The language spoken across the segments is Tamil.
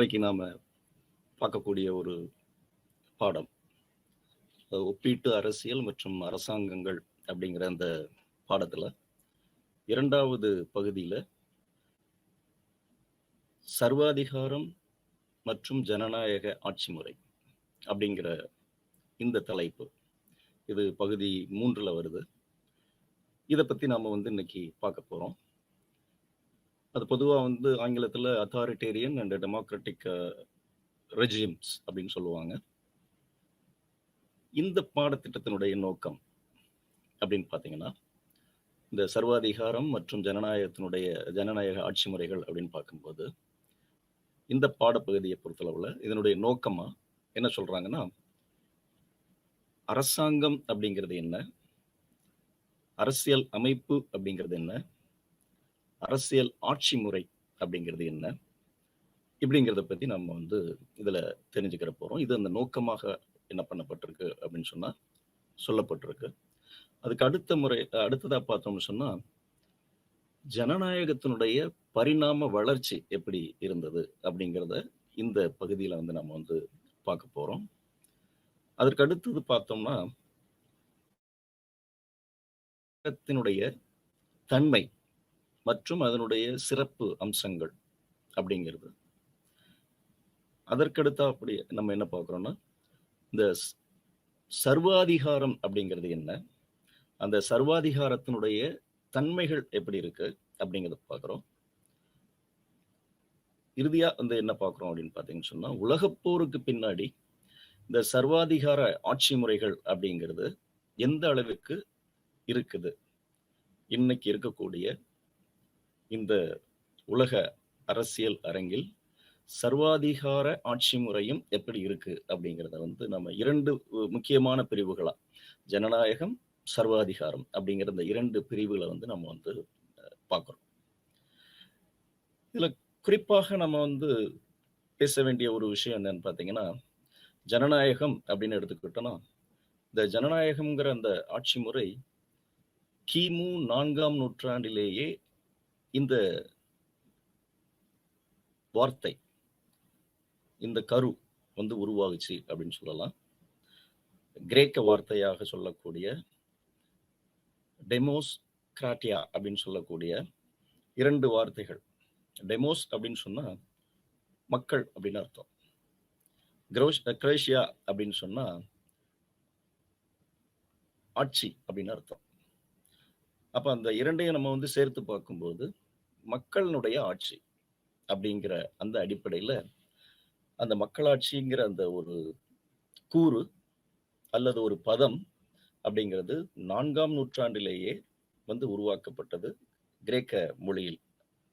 இன்றைக்கு நாம பார்க்கக்கூடிய ஒரு பாடம் ஒப்பீட்டு அரசியல் மற்றும் அரசாங்கங்கள் அப்படிங்கிற அந்த பாடத்துல 2வது பகுதியில சர்வாதிகாரம் மற்றும் ஜனநாயக ஆட்சி முறை அப்படிங்கிற இந்த தலைப்பு. இது பகுதி 3ல வருது. இதை பத்தி நாம இன்னைக்கு பார்க்க போறோம். அது பொதுவா ஆங்கிலத்துல அத்தாரிட்டேரியன் அண்ட் டெமோக்ராட்டிக் ரெஜிம்ஸ் அப்படின்னு சொல்லுவாங்க. இந்த பாடத்திட்டத்தினுடைய நோக்கம் அப்படின்னு பார்த்தீங்கன்னா, இந்த சர்வாதிகாரம் மற்றும் ஜனநாயக ஆட்சி முறைகள் அப்படின்னு பார்க்கும்போது, இந்த பாடப்பகுதியை பொறுத்தளவுல இதனுடைய நோக்கமா என்ன சொல்றாங்கன்னா, அரசாங்கம் அப்படிங்கிறது என்ன, அரசியல் அமைப்பு அப்படிங்கிறது என்ன, அரசியல் ஆட்சி முறை அப்படிங்கிறது என்ன, இப்படிங்கிறத பத்தி நம்ம இதுல தெரிஞ்சுக்கிற போறோம். இது அந்த நோக்கமாக என்ன பண்ணப்பட்டிருக்கு அப்படின்னு சொன்னா சொல்லப்பட்டிருக்கு. அதுக்கு அடுத்ததா பார்த்தோம்னு சொன்னா, ஜனநாயகத்தினுடைய பரிணாம வளர்ச்சி எப்படி இருந்தது அப்படிங்கிறத இந்த பகுதியில நம்ம பார்க்க போறோம். அதற்கு அடுத்தது பார்த்தோம்னா, தன்மை மற்றும் அதனுடைய சிறப்பு அம்சங்கள் அப்படிங்கிறது. அதற்கடுத்தா அப்படி நம்ம என்ன பார்க்கிறோம்னா, இந்த சர்வாதிகாரம் அப்படிங்கிறது என்ன, அந்த சர்வாதிகாரத்தினுடைய தன்மைகள் எப்படி இருக்கு அப்படிங்கிறத பார்க்கிறோம். இறுதியா என்ன பார்க்கிறோம் அப்படின்னு பார்த்தீங்கன்னு சொன்னா, உலகப்போருக்கு பின்னாடி இந்த சர்வாதிகார ஆட்சி முறைகள் அப்படிங்கிறது எந்த அளவுக்கு இருக்குது, இன்னைக்கு இருக்கக்கூடிய இந்த உலக அரசியல் அரங்கில் சர்வாதிகார ஆட்சி முறையும் எப்படி இருக்கு அப்படிங்கிறத நம்ம 2 முக்கியமான பிரிவுகளா, ஜனநாயகம், சர்வாதிகாரம் அப்படிங்கிற இந்த 2 பிரிவுகளை நம்ம பார்க்கிறோம். இதுல குறிப்பாக நம்ம பேச வேண்டிய ஒரு விஷயம் என்னன்னு பார்த்தீங்கன்னா, ஜனநாயகம் அப்படின்னு எடுத்துக்கிட்டோம்னா, இந்த ஜனநாயகம்ங்கிற அந்த ஆட்சி முறை கிமு 4ஆம் நூற்றாண்டிலேயே இந்த வார்த்தை, இந்த கரு உருவாகுச்சு அப்படின்னு சொல்லலாம். கிரேக்க வார்த்தையாக சொல்லக்கூடிய டெமோஸ் கிராட்டியா அப்படின்னு சொல்லக்கூடிய 2 வார்த்தைகள். டெமோஸ் அப்படின்னு சொன்னா மக்கள் அப்படின்னு அர்த்தம். கிரேஷியா அப்படின்னு சொன்னா ஆட்சி அப்படின்னு அர்த்தம். அப்ப அந்த 2ஐயும் நம்ம சேர்த்து பார்க்கும்போது மக்களினுடைய ஆட்சி அப்படிங்கிற அந்த அடிப்படையில அந்த மக்களாட்சிங்கிற அந்த ஒரு கூறு அல்லது ஒரு பதம் அப்படிங்கிறது 4ஆம் நூற்றாண்டிலேயே உருவாக்கப்பட்டது கிரேக்க மொழியில்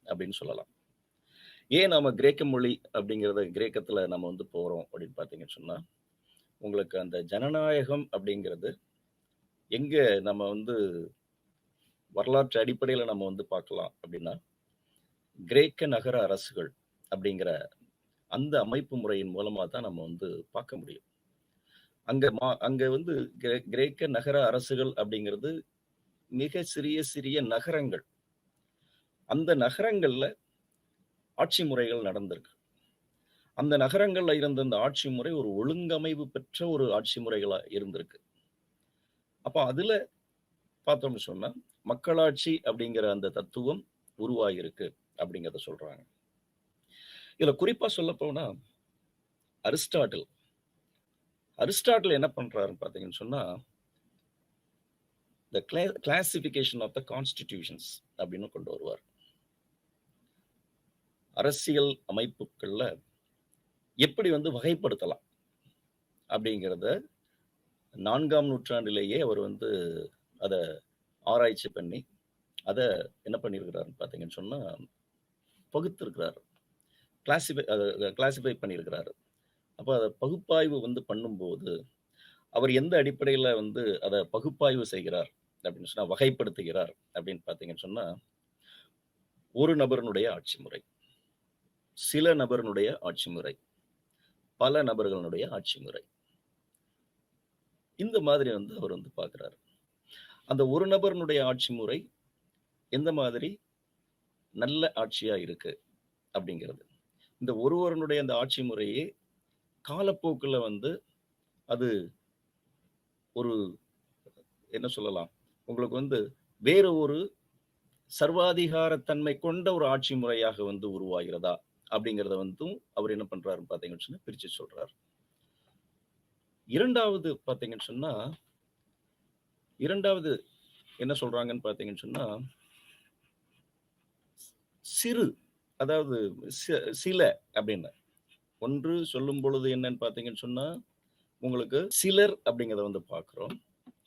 அப்படின்னு சொல்லலாம். ஏன் நாம கிரேக்க மொழி அப்படிங்கிறத கிரேக்கத்துல நம்ம போறோம் அப்படின்னு பார்த்தீங்கன்னு சொன்னா, உங்களுக்கு அந்த ஜனநாயகம் அப்படிங்கிறது எங்க நம்ம வரலாற்று அடிப்படையில நம்ம பார்க்கலாம் அப்படின்னா, கிரேக்க நகர அரசுகள் அப்படிங்கிற அந்த அமைப்பு முறையின் மூலமா தான் நம்ம பார்க்க முடியும். அங்க கிரேக்க நகர அரசுகள் அப்படிங்கிறது மிக சிறிய நகரங்கள். அந்த நகரங்கள்ல ஆட்சி முறைகள் நடந்திருக்கு. அந்த நகரங்கள்ல இருந்த அந்த ஆட்சி முறை ஒரு ஒழுங்கமைவு பெற்ற ஒரு ஆட்சி முறைகளா இருந்திருக்கு. அப்ப அதுல பார்த்தோம்னு சொன்னா மக்களாட்சி அப்படிங்கிற அந்த தத்துவம் உருவாகிருக்கு அப்படிங்கிறத சொல்றாங்க. இதுல குறிப்பா சொல்ல போனா அரிஸ்டாட்டில் என்ன பண்றாருன்னு பார்த்தீங்கன்னு சொன்னா, the classification of the constitutions அப்படின்னு கொண்டு வருவார். அரசியல் அமைப்புகள்ல எப்படி வகைப்படுத்தலாம் அப்படிங்கிறத 4ஆம் நூற்றாண்டிலேயே அவர் அதை ஆராய்ச்சி பண்ணி அதை என்ன பண்ணியிருக்கிறாருன்னு பார்த்தீங்கன்னு சொன்னா பகுத்திருக்கிறார், கிளாசிஃபை பண்ணியிருக்கிறாரு. அப்போ அதை பகுப்பாய்வு பண்ணும்போது அவர் எந்த அடிப்படையில் அதை பகுப்பாய்வு செய்கிறார் அப்படின்னு சொன்னா, வகைப்படுத்துகிறார் அப்படின்னு பார்த்தீங்கன்னு சொன்னா, ஒரு நபருடைய ஆட்சி முறை, சில நபருடைய ஆட்சி முறை, பல நபர்களுடைய ஆட்சி முறை, இந்த மாதிரி அவர் பார்க்கிறார். அந்த ஒரு நபருடைய ஆட்சி முறை எந்த மாதிரி நல்ல ஆட்சியா இருக்கு அப்படிங்கிறது, இந்த ஒருவருடைய அந்த ஆட்சி முறையே காலப்போக்குல வந்து அது ஒரு என்ன சொல்லலாம்? உங்களுக்கு வந்து வேற ஒரு சர்வாதிகார தன்மை கொண்ட ஒரு ஆட்சி முறையாக வந்து உருவாகிறதா? அப்படிங்கிறத வந்தும் அவர் என்ன பண்றாருன்னு பார்த்தீங்கன்னு சொன்னா, பிரிச்சு சொல்றாரு. 2வது பார்த்தீங்கன்னு சொன்னா, 2வது என்ன சொல்றாங்கன்னு பார்த்தீங்கன்னு சொன்னா, சிறு அதாவது சில அப்படின்னு. ஒன்று சொல்லும் பொழுது என்னன்னு பார்த்தீங்கன்னு சொன்னா, உங்களுக்கு சிலர் அப்படிங்கிறத வந்து பார்க்கிறோம்.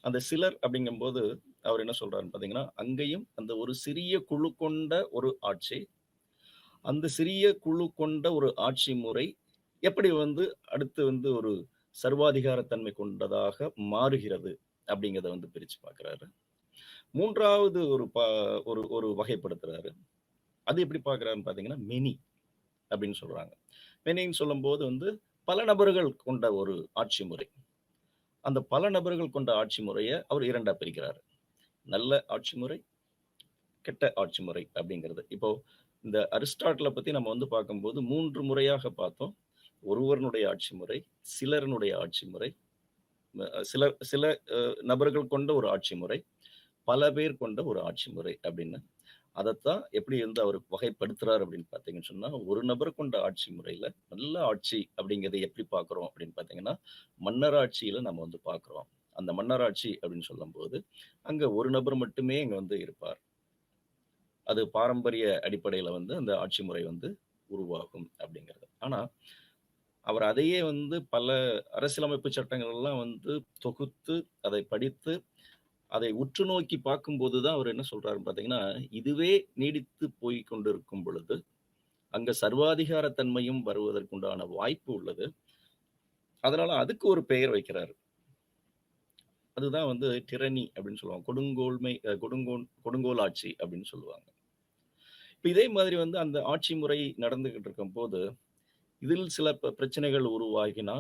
அந்த சிலர் அப்படிங்கும்போது, அவர் என்ன சொல்றாருன்னு பார்த்தீங்கன்னா, அங்கேயும் அந்த ஒரு சிறிய குழு கொண்ட ஒரு ஆட்சி. அந்த சிறிய குழு கொண்ட ஒரு ஆட்சி முறை எப்படி வந்து அடுத்து வந்து ஒரு சர்வாதிகார தன்மை கொண்டதாக மாறுகிறது அப்படிங்கிறத வந்து பிரிச்சு பார்க்கிறாரு. 3வது ஒரு ஒரு வகைப்படுத்துறாரு. அது எப்படி பார்க்கிறாருன்னு பார்த்தீங்கன்னா, மெனி அப்படின்னு சொல்றாங்க. மெனின்னு சொல்லும்போது வந்து பல நபர்கள் கொண்ட ஒரு ஆட்சி முறை. அந்த பல நபர்கள் கொண்ட ஆட்சி முறைய அவர் 2ஆ பிரிக்கிறாரு. நல்ல ஆட்சி முறை, கெட்ட ஆட்சி முறை அப்படிங்கிறது. இப்போ இந்த அரிஸ்டாட்டில பத்தி நம்ம வந்து பார்க்கும்போது 3 முறையாக பார்த்தோம். ஒருவருடைய ஆட்சி முறை, சிலரினுடைய ஆட்சி முறை, சில சில நபர்கள் கொண்ட ஒரு ஆட்சி முறை, பல பேர் கொண்ட ஒரு ஆட்சி முறை அப்படின்னு. அதத்தான் எப்படி வந்து அவர் வகைப்படுத்துறார் அப்படின்னு பார்த்தீங்கன்னு சொன்னா, ஒரு நபர் கொண்ட ஆட்சி முறையில நல்ல ஆட்சி அப்படிங்கிறத எப்படி பார்க்குறோம் அப்படின்னு பார்த்தீங்கன்னா, மன்னராட்சியில நம்ம வந்து பார்க்குறோம். அந்த மன்னராட்சி அப்படின்னு சொல்லும்போது, அங்க ஒரு நபர் மட்டுமே அங்க வந்து இருப்பார். அது பாரம்பரிய அடிப்படையில வந்து அந்த ஆட்சி முறை வந்து உருவாகும் அப்படிங்கிறது. ஆனா, அவர் அதையே வந்து பல அரசியலமைப்பு சட்டங்கள் எல்லாம் வந்து தொகுத்து, அதை படித்து, அதை உற்று நோக்கி பார்க்கும்போது தான் அவர் என்ன சொல்றாருன்னு பார்த்தீங்கன்னா, இதுவே நீடித்து போய்க் கொண்டிருக்கும் பொழுது, அங்க சர்வாதிகார தன்மையும் வருவதற்குண்டான வாய்ப்பு உள்ளது. அதனால அதுக்கு ஒரு பெயர் வைக்கிறாரு. அதுதான் வந்து டிரனி அப்படின்னு சொல்லுவாங்க. கொடுங்கோல்மை கொடுங்கோல் ஆட்சி அப்படின்னு சொல்லுவாங்க. இப்ப இதே மாதிரி வந்து அந்த ஆட்சி முறை நடந்துகிட்டு இருக்கும்போது, இதில் சில பிரச்சனைகள் உருவாகினா,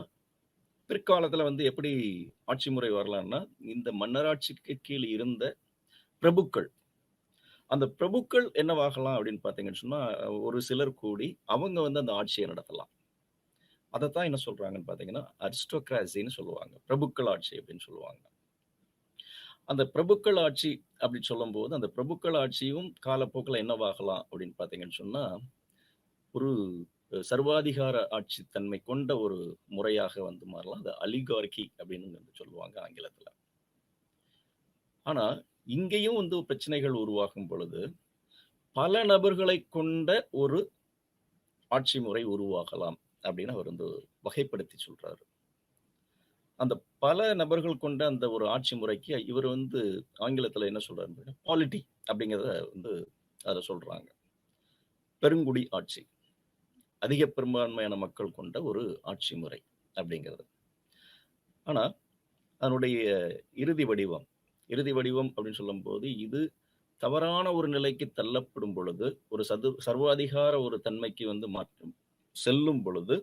பிற்காலத்துல வந்து எப்படி ஆட்சி முறை வரலாம்னா, இந்த மன்னராட்சிக்கு கீழ் இருந்த பிரபுக்கள். அந்த பிரபுக்கள் என்னவாகலாம் அப்படின்னு பார்த்தீங்கன்னு சொன்னா, ஒரு சிலர் கூடி அவங்க வந்து அந்த ஆட்சிய நடத்தலாம். அதத்தான் என்ன சொல்றாங்கன்னு பார்த்தீங்கன்னா, அரிஸ்டோகிராசின்னு சொல்லுவாங்க. பிரபுக்கள் ஆட்சி அப்படின்னு சொல்லுவாங்க. அந்த பிரபுக்கள் ஆட்சி அப்படி சொல்லும்போது, அந்த பிரபுக்கள் ஆட்சியும் காலப்போக்குல என்னவாகலாம் அப்படின்னு பார்த்தீங்கன்னு சொன்னா, ஒரு சர்வாதிகார ஆட்சி தன்மை கொண்ட ஒரு முறையாக வந்து மாறலாம். அது அலிகார்கி அப்படின்னு வந்து சொல்லுவாங்க ஆங்கிலத்துல. ஆனா, இங்கேயும் வந்து பிரச்சனைகள் உருவாகும் பொழுது, பல நபர்களைக் கொண்ட ஒரு ஆட்சி முறை உருவாகலாம் அப்படின்னு அவர் வந்து வகைப்படுத்தி சொல்றாரு. அந்த பல நபர்கள் கொண்ட அந்த ஒரு ஆட்சி முறைக்கு இவர் வந்து ஆங்கிலத்துல என்ன சொல்றாருன்னா, பாலிட்டி அப்படிங்கிறத வந்து அதுல சொல்றாங்க. பெருங்குடி ஆட்சி. அதிக பெரும்பான்மையான மக்கள் கொண்ட ஒரு ஆட்சி முறை அப்படிங்கிறது. ஆனா, அதனுடைய இறுதி வடிவம் இறுதி வடிவம் அப்படின்னு சொல்லும்போது, இது தவறான ஒரு நிலைக்கு தள்ளப்படும் பொழுது, ஒரு சர்வாதிகார ஒரு தன்மைக்கு வந்து செல்லும் பொழுது,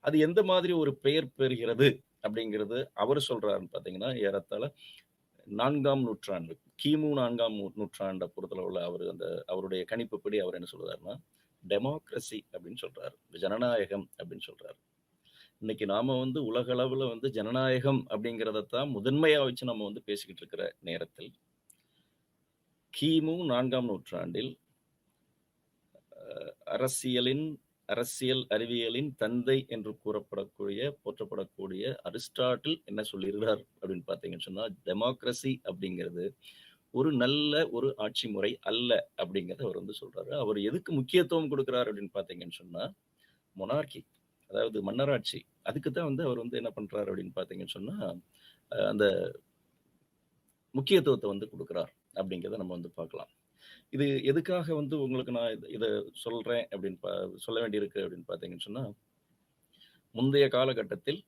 அது எந்த மாதிரி ஒரு பெயர் பெறுகிறது அப்படிங்கிறது அவரு சொல்றாருன்னு பார்த்தீங்கன்னா, ஏறத்தாழ 4ஆம் நூற்றாண்டு, கிமு 4ஆம் நூற்றாண்ட பொறுத்தளவுல அவருடைய கணிப்புப்படி அவர் என்ன சொல்றாருன்னா, டெமோக்ரசி அப்படின்னு சொல்றாரு. ஜனநாயகம் அப்படின்னு சொல்றாரு. இன்னைக்கு நாம வந்து உலக அளவுல வந்து ஜனநாயகம் அப்படிங்கிறதத்தான் முதன்மையா வச்சு நம்ம வந்து பேசிக்கிட்டு இருக்கிற நேரத்தில், கிமு 4ஆம் நூற்றாண்டில் அரசியலின் அரசியல் அறிவியலின் தந்தை என்று போற்றப்படக்கூடிய அரிஸ்டாட்டில் என்ன சொல்லியிருக்கிறார் அப்படின்னு பார்த்தீங்கன்னு சொன்னா, டெமோக்ரசி அப்படிங்கிறது ஒரு நல்ல ஒரு ஆட்சி முறை அல்ல அப்படிங்கிறத அவர் வந்து சொல்றாரு. அவர் எதுக்கு முக்கியத்துவம் கொடுக்கிறார் அப்படின்னு பார்த்தீங்கன்னு சொன்னா, மொனார்கி அதாவது மன்னராட்சி. அதுக்கு தான் வந்து அவர் வந்து என்ன பண்றாரு அப்படின்னு பார்த்தீங்கன்னு சொன்னா, அந்த முக்கியத்துவத்தை வந்து கொடுக்கிறார் அப்படிங்கிறத நம்ம வந்து பார்க்கலாம். இது எதுக்காக வந்து உங்களுக்கு நான் இத சொல்றேன் அப்படின்னு சொல்ல வேண்டியிருக்கு அப்படின்னு பார்த்தீங்கன்னு சொன்னா, முந்தைய காலகட்டத்தில்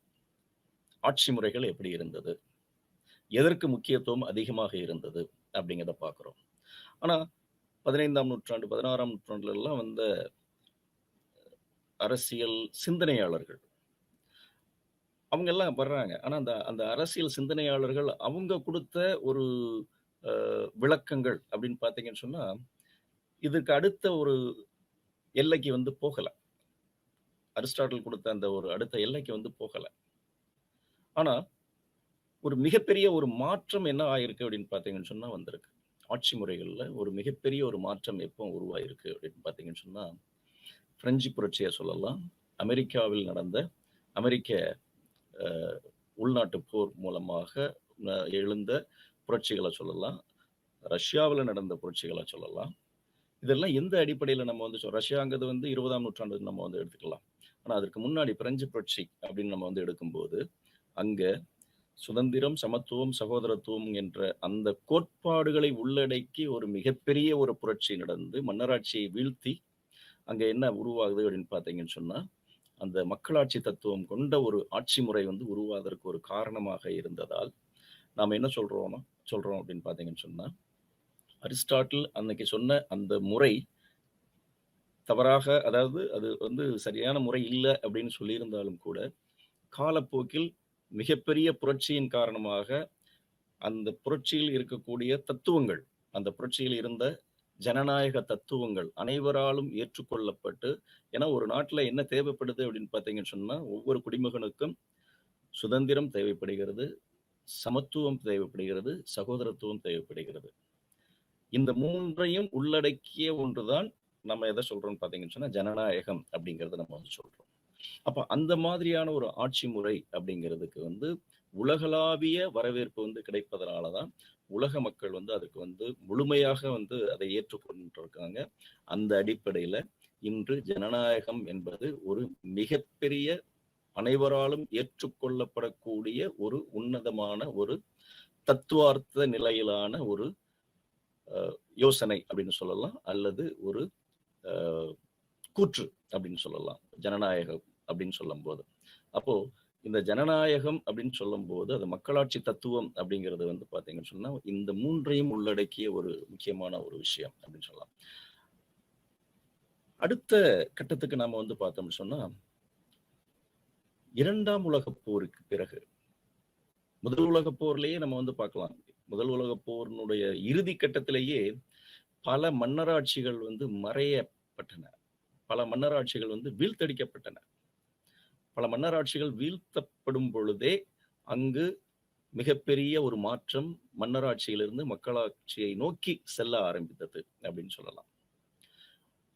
ஆட்சி முறைகள் எப்படி இருந்தது? எதற்கு முக்கியத்துவம் அதிகமாக இருந்தது? அப்படிங்கிறத பார்க்கிறோம். ஆனா 15ஆம் நூற்றாண்டு, 16ஆம் நூற்றாண்டுலலாம் வந்த அரசியல் சிந்தனையாளர்கள், அவங்க எல்லாம் வர்றாங்க. ஆனா அந்த அந்த அரசியல் சிந்தனையாளர்கள் அவங்க குடுத்த ஒரு விளக்கங்கள் அப்படின்னு பார்த்தீங்கன்னு சொன்னா, இதுக்கு அடுத்த ஒரு எல்லைக்கு வந்து போகல. அரிஸ்டாட்டில் கொடுத்த அந்த ஒரு அடுத்த எல்லைக்கு வந்து போகல. ஆனா, ஒரு மிகப்பெரிய ஒரு மாற்றம் என்ன ஆயிருக்கு அப்படின்னு பார்த்தீங்கன்னு சொன்னா வந்திருக்கு. ஆட்சி முறைகள்ல ஒரு மிகப்பெரிய ஒரு மாற்றம் எப்போ உருவாயிருக்கு அப்படின்னு பார்த்தீங்கன்னு சொன்னா, பிரெஞ்சு புரட்சிய சொல்லலாம். அமெரிக்காவில் நடந்த அமெரிக்க அ உள்நாட்டு போர் மூலமாக எழுந்த புரட்சிகள சொல்லலாம். ரஷ்யாவுல நடந்த புரட்சிகள சொல்லலாம். இதெல்லாம் எந்த அடிப்படையில நம்ம வந்து ரஷ்யாங்கிறது வந்து 20ஆம் நூற்றாண்டு நம்ம வந்து எடுத்துக்கலாம். ஆனா அதற்கு முன்னாடி பிரெஞ்சு புரட்சி அப்படின்னு நம்ம வந்து எடுக்கும்போது, அங்க சுதந்திரம், சமத்துவம், சகோதரத்துவம் என்ற அந்த கோட்பாடுகளை உள்ளடக்கி ஒரு மிகப்பெரிய ஒரு புரட்சி நடந்து, மன்னராட்சியை வீழ்த்தி, அங்க என்ன உருவாகுது அப்படின்னு பார்த்தீங்கன்னு சொன்னா, அந்த மக்களாட்சி தத்துவம் கொண்ட ஒரு ஆட்சி முறை வந்து உருவாவதற்கு ஒரு காரணமாக இருந்ததால், நாம என்ன சொல்றோம் அப்படின்னு பார்த்தீங்கன்னு சொன்னா, அரிஸ்டாட்டில் அன்னைக்கு சொன்ன அந்த முறை தவறாக, அதாவது அது வந்து சரியான முறை இல்ல அப்படின்னு சொல்லியிருந்தாலும் கூட, காலப்போக்கில் மிகப்பெரிய புரட்சியின் காரணமாக அந்த புரட்சியில் இருக்கக்கூடிய தத்துவங்கள், அந்த புரட்சியில் இருந்த ஜனநாயக தத்துவங்கள் அனைவராலும் ஏற்றுக்கொள்ளப்பட்டு, ஏன்னா ஒரு நாட்டுல என்ன தேவைப்படுது அப்படின்னு பார்த்தீங்கன்னு சொன்னா, ஒவ்வொரு குடிமகனுக்கும் சுதந்திரம் தேவைப்படுகிறது, சமத்துவம் தேவைப்படுகிறது, சகோதரத்துவம் தேவைப்படுகிறது. இந்த 3ஐயும் உள்ளடக்கிய ஒன்றுதான் நம்ம எதை சொல்றோம்னு பார்த்தீங்கன்னு சொன்னா, ஜனநாயகம் அப்படிங்கிறத நம்ம வந்து சொல்றோம். அப்ப அந்த மாதிரியான ஒரு ஆட்சி முறை அப்படிங்கிறதுக்கு வந்து உலகளாவிய வரவேற்பு வந்து கிடைப்பதனால தான் உலக மக்கள் வந்து அதுக்கு வந்து முழுமையாக வந்து அதை ஏற்றுக்கொண்டிருக்காங்க. அந்த அடிப்படையில இன்று ஜனநாயகம் என்பது ஒரு மிகப்பெரிய அனைவராலும் ஏற்றுக்கொள்ளப்படக்கூடிய ஒரு உன்னதமான ஒரு தத்துவார்த்த நிலையிலான ஒரு யோசனை அப்படின்னு சொல்லலாம், அல்லது ஒரு கூற்று அப்படின்னு சொல்லலாம், ஜனநாயகம் அப்படின்னு சொல்லும்போது. அப்போ இந்த ஜனநாயகம் அப்படின்னு சொல்லும்போது அது மக்களாட்சி தத்துவம் அப்படிங்கிறது வந்து பாத்தீங்கன்னு சொன்னா இந்த 3ஐயும் உள்ளடக்கிய ஒரு முக்கியமான ஒரு விஷயம் அப்படின்னு சொல்லலாம். அடுத்த கட்டத்துக்கு நாம வந்து பார்த்தோம்னு சொன்னா, 2ஆம் உலகப் போருக்கு பிறகு, முதல் உலகப் போர்லயே நம்ம வந்து பார்க்கலாம். முதல் உலகப் போரினுடைய இறுதி கட்டத்திலேயே பல மன்னராட்சிகள் வந்து மறையப்பட்டன. பல மன்னராட்சிகள் வந்து வீழ்த்தடிக்கப்பட்டன. பல மன்னராட்சிகள் வீழ்த்தப்படும் பொழுதே அங்கு மிகப்பெரிய ஒரு மாற்றம் மன்னராட்சியிலிருந்து மக்களாட்சியை நோக்கி செல்ல ஆரம்பித்தது அப்படின்னு சொல்லலாம்.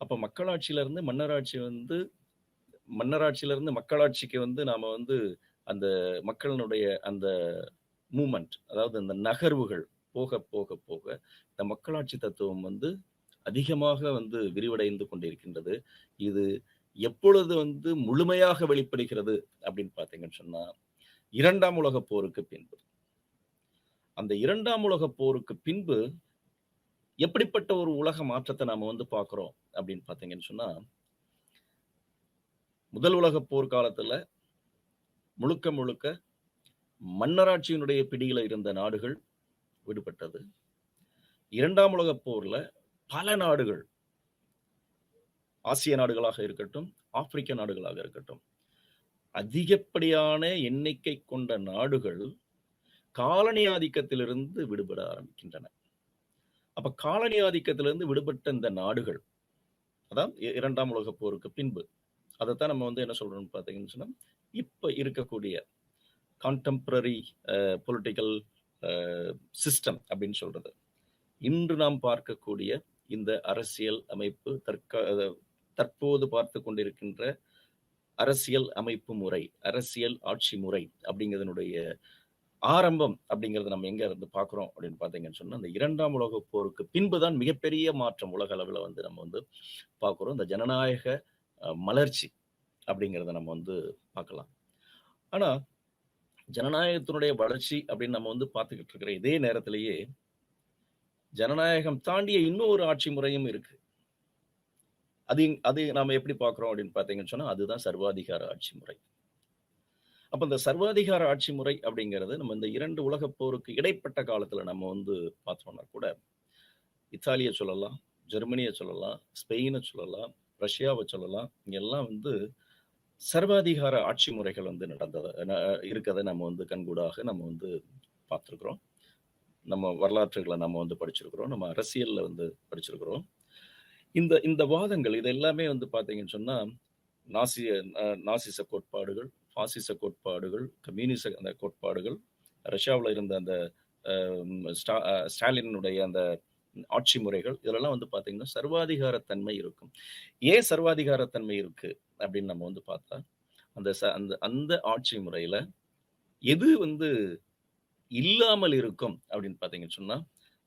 அப்ப மக்களாட்சியிலிருந்து மன்னராட்சி வந்து மன்னராட்சியிலிருந்து மக்களாட்சிக்கு வந்து நாம வந்து அந்த மக்களினுடைய அந்த மூமெண்ட், அதாவது அந்த நகர்வுகள் போக போக போக இந்த மக்களாட்சி தத்துவம் வந்து அதிகமாக வந்து விரிவடைந்து கொண்டிருக்கின்றது. இது எப்பொழுது வந்து முழுமையாக வெளிப்படுகிறது அப்படின்னு பார்த்தீங்கன்னு சொன்னா, 2ஆம் உலகப் போருக்கு பின்பு. அந்த 2ஆம் உலகப் போருக்கு பின்பு எப்படிப்பட்ட ஒரு உலக மாற்றத்தை நாம வந்து பார்க்கிறோம் அப்படின்னு பார்த்தீங்கன்னு சொன்னா, முதல் உலகப் போர் காலத்துல முழுக்க முழுக்க மன்னராட்சியினுடைய பிடியில இருந்த நாடுகள் விடுபட்டது. 2ஆம் உலகப் போர்ல பல நாடுகள், ஆசிய நாடுகளாக இருக்கட்டும், ஆப்பிரிக்க நாடுகளாக இருக்கட்டும், அதிகப்படியான எண்ணிக்கை கொண்ட நாடுகள் காலனி ஆதிக்கத்திலிருந்து விடுபட ஆரம்பிக்கின்றன. அப்ப காலனி ஆதிக்கத்திலிருந்து விடுபட்ட இந்த நாடுகள், அதான் 2ஆம் உலகப் போருக்கு பின்பு, அதைத்தான் நம்ம வந்து என்ன சொல்றோம்னு பார்த்தீங்கன்னு சொன்னா, இப்ப இருக்கக்கூடிய கான்டெம்பரரி பொலிட்டிக்கல் சிஸ்டம் அப்படின்னு சொல்றது. இன்று நாம் பார்க்கக்கூடிய இந்த அரசியல் அமைப்பு, தற்போது பார்த்து கொண்டிருக்கின்ற அரசியல் அமைப்பு முறை, அரசியல் ஆட்சி முறை அப்படிங்கிறதனுடைய ஆரம்பம் அப்படிங்கிறத நம்ம எங்க இருந்து பார்க்கிறோம் அப்படின்னு பார்த்தீங்கன்னு சொன்னா, அந்த 2ஆம் உலகப் போருக்கு பின்புதான் மிகப்பெரிய மாற்றம் உலக அளவில் வந்து நம்ம வந்து பார்க்கிறோம். இந்த ஜனநாயக மலர்ச்சி அப்படிங்கிறத நம்ம வந்து பார்க்கலாம். ஆனா ஜனநாயகத்தினுடைய வளர்ச்சி அப்படின்னு நம்ம வந்து பார்த்துக்கிட்டு இருக்கிற இதே நேரத்திலேயே ஜனநாயகம் தாண்டிய இன்னொரு ஆட்சி முறையும் இருக்கு. அது நாம எப்படி பார்க்கிறோம் அப்படின்னு பார்த்தீங்கன்னு சொன்னா, அதுதான் சர்வாதிகார ஆட்சி முறை. அப்ப இந்த சர்வாதிகார ஆட்சி முறை அப்படிங்கிறது நம்ம இந்த 2 உலகப் போருக்கு இடைப்பட்ட காலத்துல நம்ம வந்து பார்த்தோம்னா கூட, இத்தாலிய சொல்லலாம், ஜெர்மனிய சொல்லலாம், ஸ்பெயின சொல்லலாம், ரஷ்யாவை சொல்லலாம். இங்கெல்லாம் வந்து சர்வாதிகார ஆட்சி முறைகள் வந்து இருக்கதை நம்ம வந்து கண்கூடாக நம்ம வந்து பார்த்துருக்குறோம். நம்ம வரலாற்றுகளை நம்ம வந்து படிச்சிருக்கிறோம். நம்ம அரசியல்ல வந்து படிச்சிருக்கிறோம். இந்த இந்த வாதங்கள் இது எல்லாமே வந்து பார்த்தீங்கன்னு சொன்னா, நாசிய நாசிச கோட்பாடுகள், பாசிச கோட்பாடுகள், கம்யூனிச அந்த கோட்பாடுகள், ரஷ்யாவுல இருந்த அந்த ஸ்டாலினுடைய அந்த ஆட்சி முறைகள், இதெல்லாம் வந்து பார்த்தீங்கன்னா, சர்வாதிகாரத்தன்மை இருக்கும். ஏன் சர்வாதிகாரத்தன்மை இருக்கு அப்படின்னு நம்ம வந்து பார்த்தா, அந்த அந்த அந்த ஆட்சி முறையில எது வந்து இல்லாமல் இருக்கும் அப்படின்னு பார்த்தீங்கன்னு சொன்னா,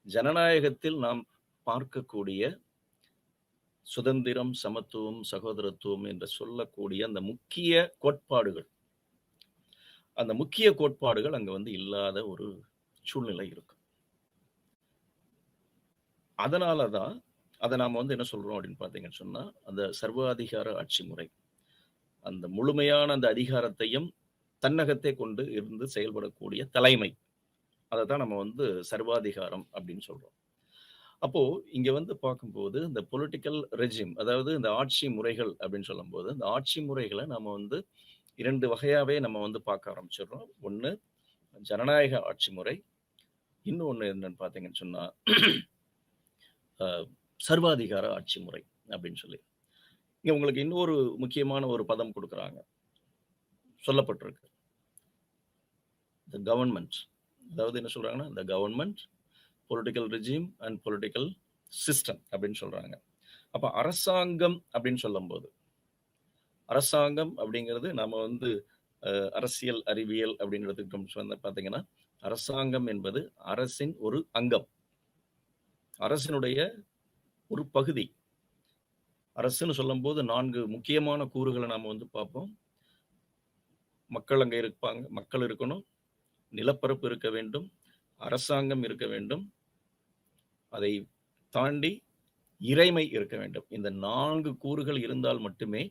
ஜனநாயகத்தில் நாம் பார்க்கக்கூடிய சுதந்திரம், சமத்துவம், சகோதரத்துவம் என்று சொல்லக்கூடிய அந்த முக்கிய கோட்பாடுகள், அந்த முக்கிய கோட்பாடுகள் அங்க வந்து இல்லாத ஒரு சூழ்நிலை இருக்கும். அதனால தான் அத நாம வந்து என்ன சொல்றோம் அப்படின்னு பார்த்தீங்கன்னு சொன்னா, அந்த சர்வாதிகார ஆட்சி முறை. அந்த முழுமையான அந்த அதிகாரத்தையும் தன்னகத்தே கொண்டு இருந்து செயல்படக்கூடிய தலைமை. அதத்தான் நம்ம வந்து சர்வாதிகாரம் அப்படின்னு சொல்றோம். அப்போ இங்க வந்து பார்க்கும்போது இந்த பொலிட்டிக்கல் ரெஜிம், அதாவது இந்த ஆட்சி முறைகள் அப்படின்னு சொல்லும்போது, இந்த ஆட்சி முறைகள நம்ம வந்து 2 வகையாவே நம்ம வந்து பார்க்க ஆரம்பிச்சுடுறோம். ஒண்ணு ஜனநாயக ஆட்சி முறை. இன்னொன்னு என்னன்னு பார்த்தீங்கன்னு சொன்னா, அ சர்வாதிகார ஆட்சி முறை அப்படின்னு சொல்லி. இங்க உங்களுக்கு இன்னொரு முக்கியமான ஒரு பதம் குடுக்குறாங்க. சொல்லப்பட்டிருக்கு. The government. அதாவது என்ன சொல்றாங்கன்னா, the government, political regime and political system அப்படின்னு சொல்றாங்க. அப்ப அரசாங்கம் அப்படின்னு சொல்லும்போது, அரசாங்கம் அப்படிங்கிறது நம்ம வந்து அரசியல் அறிவியல் அப்படின்னு எடுத்துக்கிட்டோம்னு சொன்னா பார்த்தீங்கன்னா, அரசாங்கம் என்பது அரசின் ஒரு அங்கம். அரசினுடைய ஒரு பகுதி. அரசுன்னு சொல்லும்போது 4 முக்கியமான கூறுகள நாம வந்து பார்ப்போம். மக்கள் அங்க இருப்பாங்க. மக்கள் இருக்கணும். நிலப்பரப்பு இருக்க வேண்டும். அரசாங்கம் இருக்க வேண்டும். அதை தாண்டி இறைமை இருக்க வேண்டும். இந்த 4 கூறுகள் இருந்தால் மட்டுமே